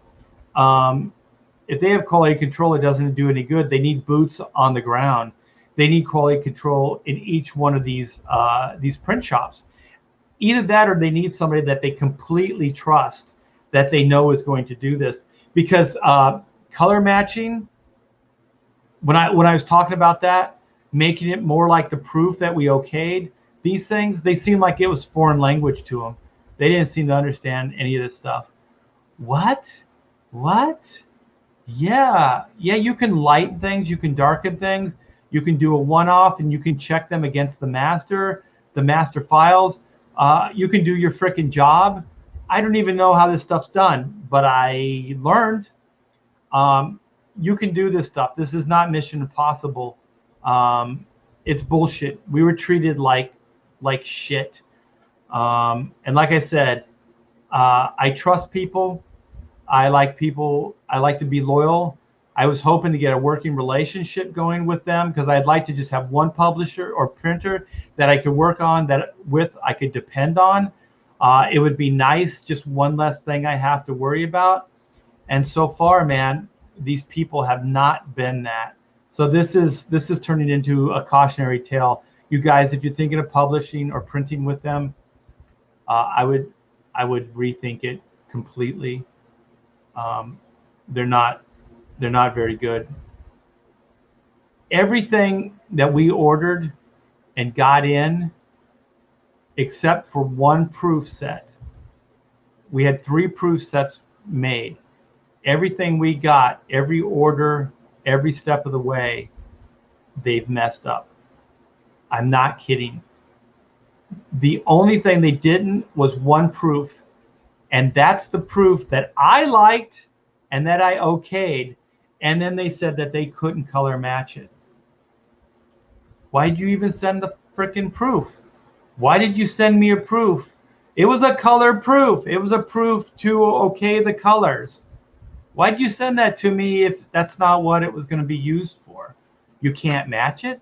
If they have quality control, it doesn't do any good. They need boots on the ground. They need quality control in each one of these print shops. Either that, or they need somebody that they completely trust, that they know is going to do this. Because color matching, when I was talking about that, making it more like the proof that we okayed, these things, they seemed like it was foreign language to them. They didn't seem to understand any of this stuff. What? Yeah, you can lighten things, you can darken things, you can do a one-off, and you can check them against the master files. You can do your frickin' job. I don't even know how this stuff's done, but I learned. You can do this stuff. This is not Mission Impossible. It's bullshit. We were treated like shit. And like I said, I trust people. I like people. I like to be loyal. I was hoping to get a working relationship going with them, because I'd like to just have one publisher or printer that I could work on, I could depend on. It would be nice, just one less thing I have to worry about. And so far, man, these people have not been that. So this is turning into a cautionary tale. You guys, if you're thinking of publishing or printing with them, I would rethink it completely. They're not very good. Everything that we ordered and got in, except for one proof set. We had 3 proof sets made. Everything we got, every order, every step of the way, they've messed up. I'm not kidding. The only thing they didn't was one proof, and that's the proof that I liked and that I okayed, and then they said that they couldn't color match it. Why did you even send the frickin' proof? Why did you send me a proof? It was a color proof. It was a proof to okay the colors. Why did you send that to me if that's not what it was going to be used for? You can't match it?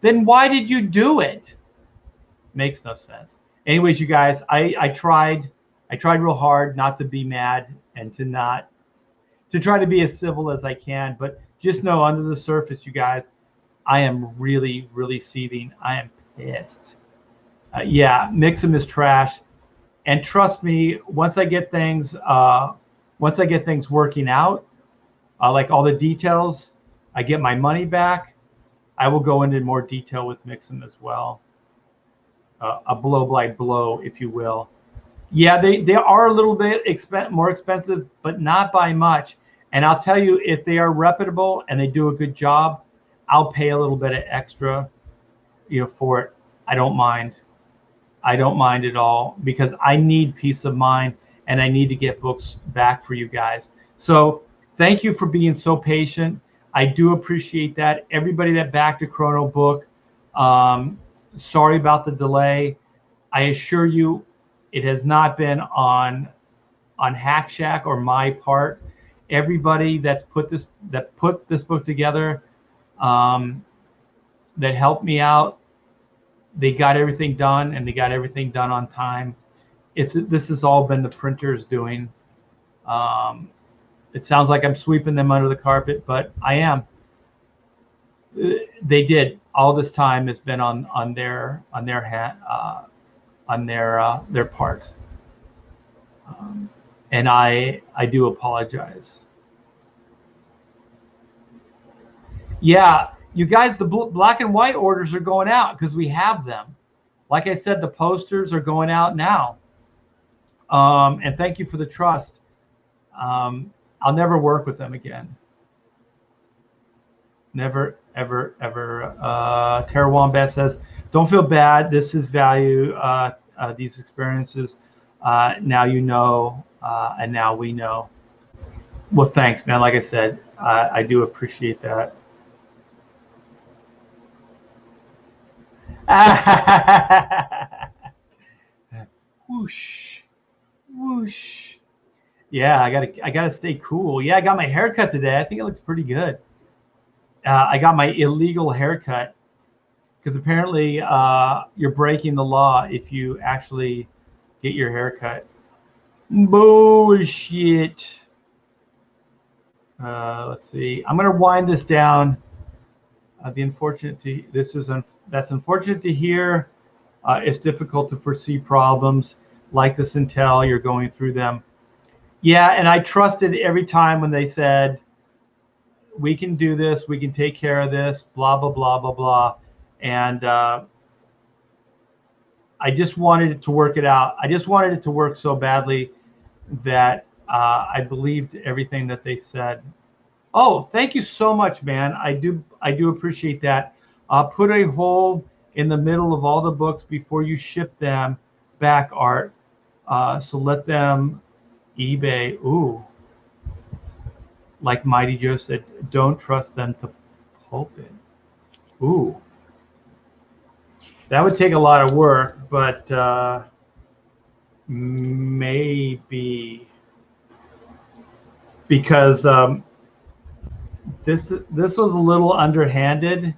Then why did you do it? Makes no sense. Anyways, you guys, I tried real hard not to be mad and to try to be as civil as I can, but just know under the surface, you guys, I am really seething. I am pissed. Yeah, Mixam is trash. And trust me, once I get things working out, like all the details, I get my money back, I will go into more detail with Mixam as well. A blow by blow, if you will. Yeah, they are a little bit more expensive, but not by much. And I'll tell you, if they are reputable and they do a good job, I'll pay a little bit of extra, for it. I don't mind. I don't mind at all, because I need peace of mind and I need to get books back for you guys. So thank you for being so patient. I do appreciate that. Everybody that backed a Chrono book, sorry about the delay. I assure you, it has not been on Hack Shack or my part. Everybody that put this book together, that helped me out, they got everything done, and they got everything done on time. This has all been the printer's doing. It sounds like I'm sweeping them under the carpet, but I am. They did. All this time has been on their part, and I do apologize. Yeah, you guys, the black and white orders are going out because we have them. Like I said, the posters are going out now. And thank you for the trust. I'll never work with them again. Never, ever, ever. Tara Wombat says, don't feel bad. This is value, these experiences. Now you know, and now we know. Well, thanks, man. Like I said, I do appreciate that. Whoosh, whoosh. Yeah, I gotta stay cool. Yeah, I got my haircut today. I think it looks pretty good. I got my illegal haircut because apparently you're breaking the law if you actually get your haircut. Bullshit. Let's see. I'm gonna wind this down. That's unfortunate to hear. It's difficult to foresee problems like this until you're going through them. Yeah, and I trusted every time when they said, we can do this, we can take care of this, blah, blah, blah, blah, blah. And I just wanted it to work it out. I just wanted it to work so badly that I believed everything that they said. Oh, thank you so much, man. I do appreciate that. Put a hole in the middle of all the books before you ship them back, Art. So let them eBay. Ooh. Like Mighty Joe said, don't trust them to pulp it. Ooh. That would take a lot of work, but maybe. Because this was a little underhanded.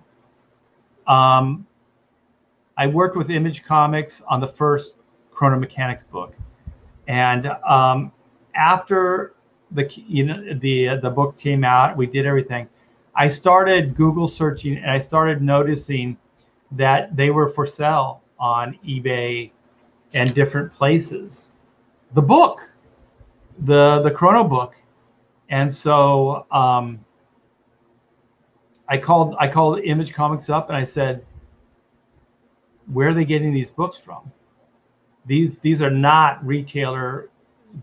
I worked with Image Comics on the first Chrono Mechanics book, and after the book came out, we did everything. I started Google searching, and I started noticing that they were for sale on eBay and different places. The book, the Chrono book, and so I called Image Comics up and I said, where are they getting these books from? These are not retailer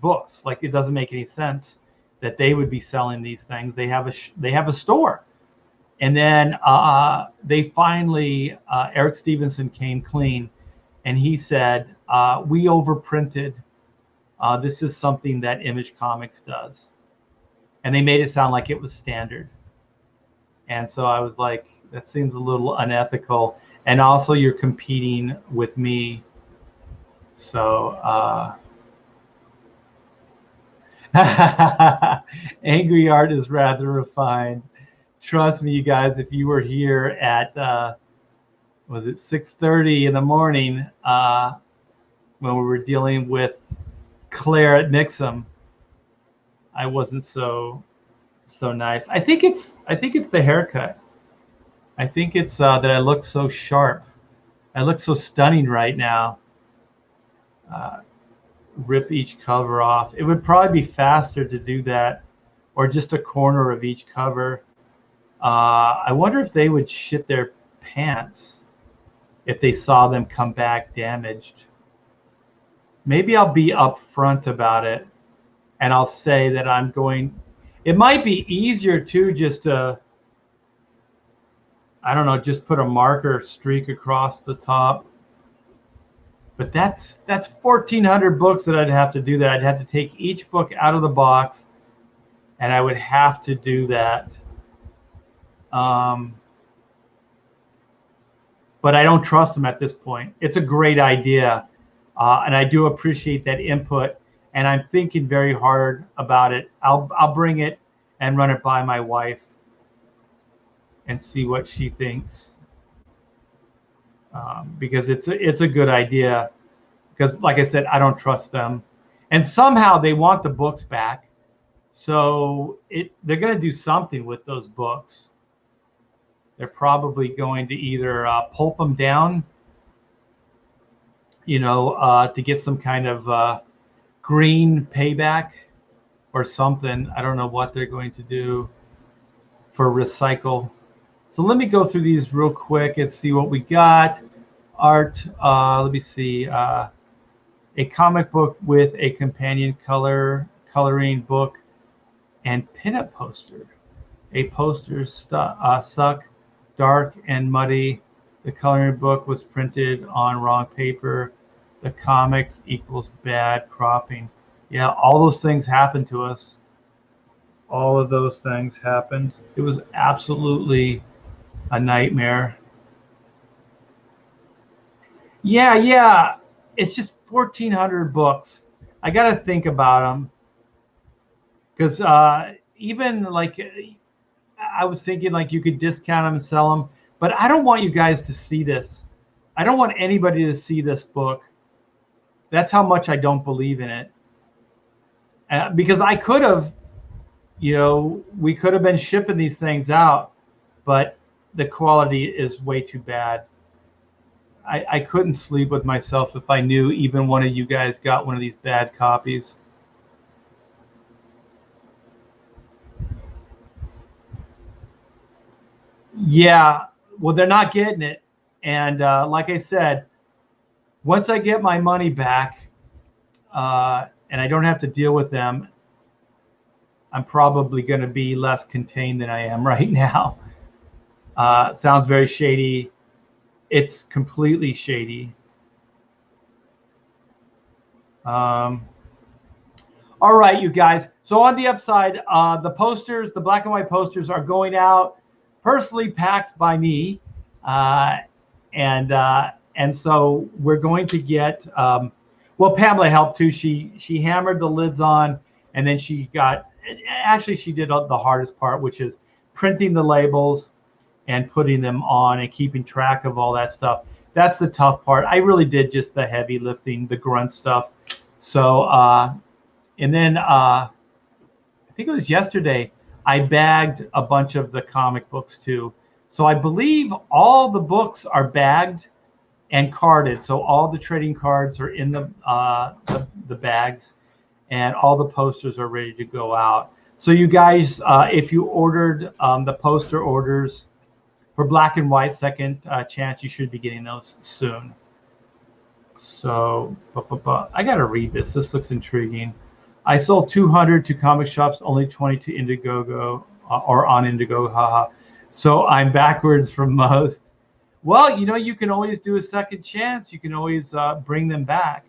books. Like, it doesn't make any sense that they would be selling these things. They have a store. And then they finally, Eric Stevenson came clean, and he said, we overprinted. This is something that Image Comics does. And they made it sound like it was standard. And so I was like, that seems a little unethical. And also, you're competing with me. So Angry Art is rather refined. Trust me, you guys, if you were here at was it 6:30 in the morning when we were dealing with Claire at Nixum, I wasn't so nice. I think it's the haircut. I think it's that I look so sharp. I look so stunning right now. Rip each cover off. It would probably be faster to do that, or just a corner of each cover. I wonder if they would shit their pants if they saw them come back damaged. maybe I'll be upfront about it, and I'll say that I'm going. It might be easier too, just to, I don't know, just put a marker streak across the top. But that's 1,400 books that I'd have to do that. I'd have to take each book out of the box, and I would have to do that. But I don't trust them at this point. It's a great idea, and I do appreciate that input. And I'm thinking very hard about it. I'll bring it and run it by my wife and see what she thinks, because it's a good idea. Because, like I said, I don't trust them, and somehow they want the books back, so they're going to do something with those books. They're probably going to either pulp them down, to get some kind of green payback or something. I don't know what they're going to do for recycle. So let me go through these real quick and see what we got. Art, let me see. A comic book with a companion coloring book and pinup poster. A poster suck, dark and muddy. The coloring book was printed on wrong paper. The comic equals bad cropping. Yeah, all those things happened to us. All of those things happened. It was absolutely a nightmare. Yeah. It's just 1,400 books. I got to think about them, because even like I was thinking like you could discount them and sell them, but I don't want you guys to see this. I don't want anybody to see this book. That's how much I don't believe in it. Because I could have, we could have been shipping these things out, but the quality is way too bad. I couldn't sleep with myself if I knew even one of you guys got one of these bad copies. Yeah, well, they're not getting it. And like I said, once I get my money back, and I don't have to deal with them, I'm probably going to be less contained than I am right now. Sounds very shady. It's completely shady. All right, you guys. So on the upside, the posters, the black and white posters, are going out personally packed by me, and so we're going to get. Well, Pamela helped too. She hammered the lids on, and then she did the hardest part, which is printing the labels and putting them on and keeping track of all that stuff. That's the tough part. I really did just the heavy lifting, the grunt stuff. So, and then I think it was yesterday, I bagged a bunch of the comic books too. So I believe all the books are bagged and carded. So all the trading cards are in the bags, and all the posters are ready to go out. So you guys, if you ordered the poster orders for black and white second chance, you should be getting those soon. So I got to read this. This looks intriguing. I sold 200 to comic shops, only 20 to Indiegogo or on Indiegogo. Haha. So I'm backwards from most. Well, you can always do a second chance. You can always bring them back.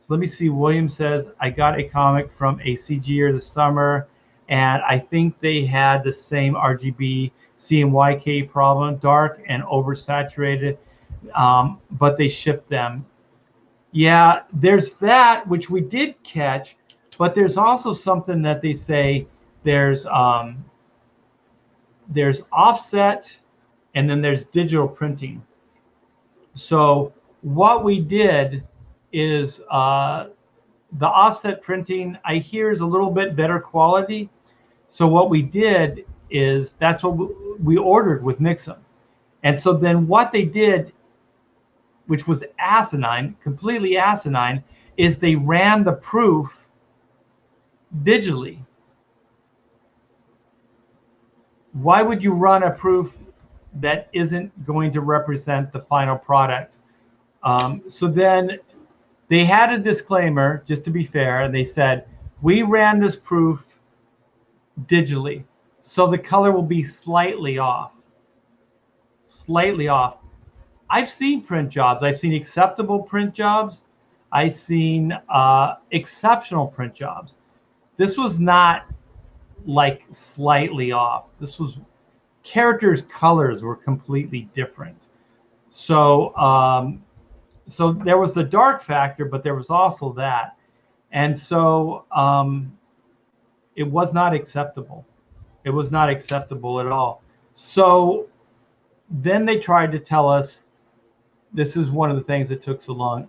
So let me see. William says, I got a comic from a CGer this summer, and I think they had the same RGB CMYK problem, dark and oversaturated, but they shipped them. Yeah, there's that, which we did catch, but there's also something that they say there's offset, and then there's digital printing. So what we did is the offset printing, I hear, is a little bit better quality. So what we did is that's what we ordered with Mixam. And so then what they did, which was asinine, completely asinine, is they ran the proof digitally. Why would you run a proof that isn't going to represent the final product? So then They had a disclaimer, just to be fair, and they said, we ran this proof digitally, so the color will be slightly off. Slightly off. I've seen print jobs. I've seen acceptable print jobs. I've seen exceptional print jobs. This was not like slightly off. This was characters' colors were completely different. So so there was the dark factor, but there was also that. And so it was not acceptable. It was not acceptable at all. So then they tried to tell us, this is one of the things that took so long.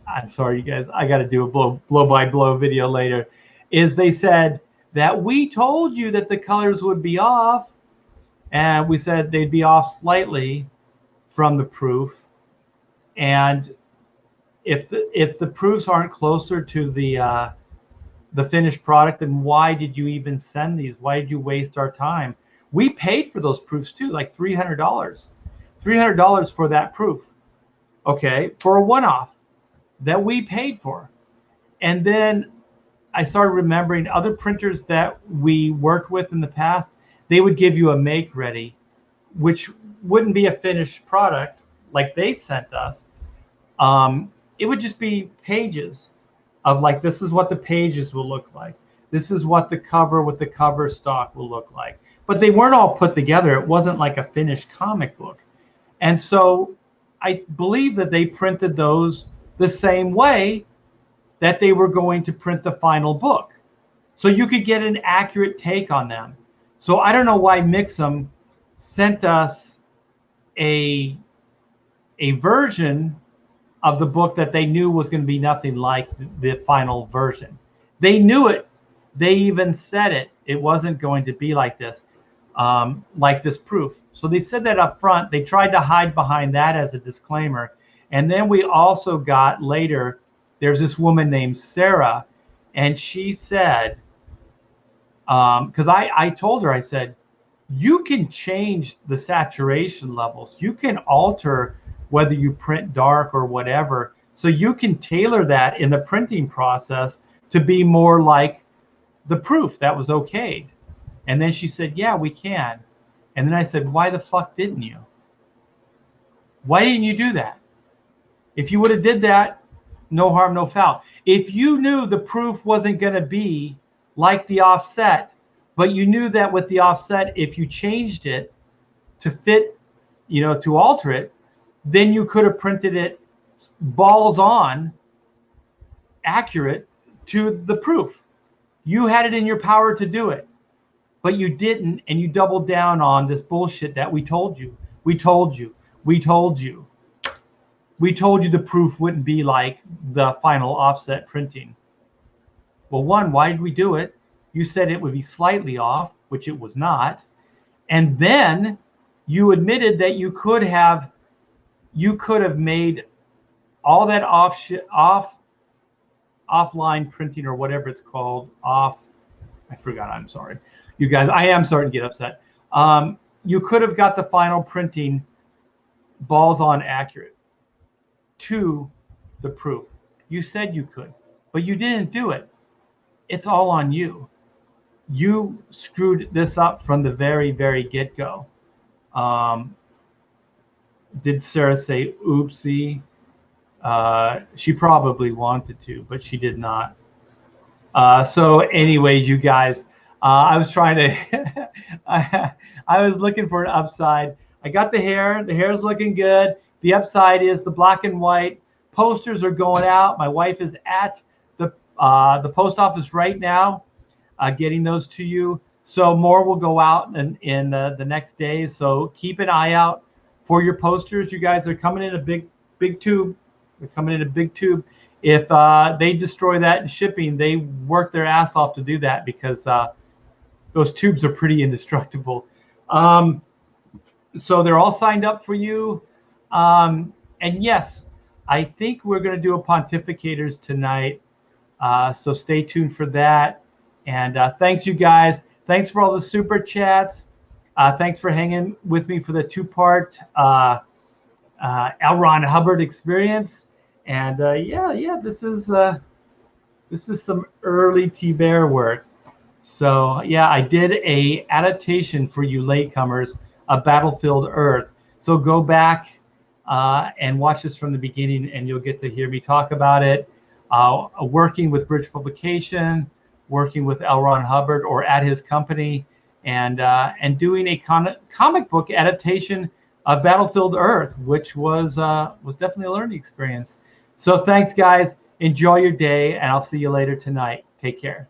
I'm sorry, you guys, I got to do a blow-by-blow video later. Is they said that we told you that the colors would be off, and we said they'd be off slightly from the proof. And if the proofs aren't closer to the finished product, then why did you even send these? Why did you waste our time? We paid for those proofs too, like $300. $300 for that proof, okay, for a one-off that we paid for. And then I started remembering other printers that we worked with in the past. They would give you a make ready, which wouldn't be a finished product like they sent us. It would just be pages of like, this is what the pages will look like. This is what the cover with the cover stock will look like. But they weren't all put together. It wasn't like a finished comic book. And so I believe that they printed those the same way that they were going to print the final book. So you could get an accurate take on them. So I don't know why Mixam sent us a version of the book that they knew was going to be nothing like the final version. They knew it. They even said it. It wasn't going to be like this proof. So they said that up front. They tried to hide behind that as a disclaimer. And then we also got later, there's this woman named Sarah, and she said, because I told her, I said, you can change the saturation levels. You can alter whether you print dark or whatever. So you can tailor that in the printing process to be more like the proof that was okayed. And then she said, yeah, we can. And then I said, why the fuck didn't you? Why didn't you do that? If you would have did that, no harm, no foul. If you knew the proof wasn't going to be like the offset, but you knew that with the offset, if you changed it to fit, to alter it, then you could have printed it balls on accurate to the proof. You had it in your power to do it, but you didn't, and you doubled down on this bullshit that we told you. We told you. We told you. We told you the proof wouldn't be like the final offset printing. Well, one, why did we do it? You said it would be slightly off, which it was not. And then you admitted that you could have made all that offline printing or whatever it's called, I forgot, I'm sorry. You guys, I am starting to get upset. You could have got the final printing balls on accurate to the proof. You said you could, but you didn't do it. It's all on you. You screwed this up from the very, very get-go. Did Sarah say oopsie? She probably wanted to, but she did not. So anyways, you guys, I was trying to, I was looking for an upside. I got the hair. The hair is looking good. The upside is the black and white posters are going out. My wife is at the post office right now, getting those to you. So more will go out in the next days. So keep an eye out for your posters. You guys are coming in a big tube. They're coming in a big tube. If they destroy that in shipping, they work their ass off to do that because those tubes are pretty indestructible. So they're all signed up for you. And yes, I think we're going to do a Pontificators tonight. So stay tuned for that. And thanks, you guys. Thanks for all the super chats. Thanks for hanging with me for the two-part L Ron Hubbard experience. And yeah, this is some early T-Bear work. So yeah, I did a adaptation for you latecomers of Battlefield Earth. So go back and watch this from the beginning, and you'll get to hear me talk about it. Working with Bridge Publication, working with L Ron Hubbard or at his company, and doing a comic book adaptation of Battlefield Earth, which was definitely a learning experience. So thanks, guys. Enjoy your day, and I'll see you later tonight. Take care.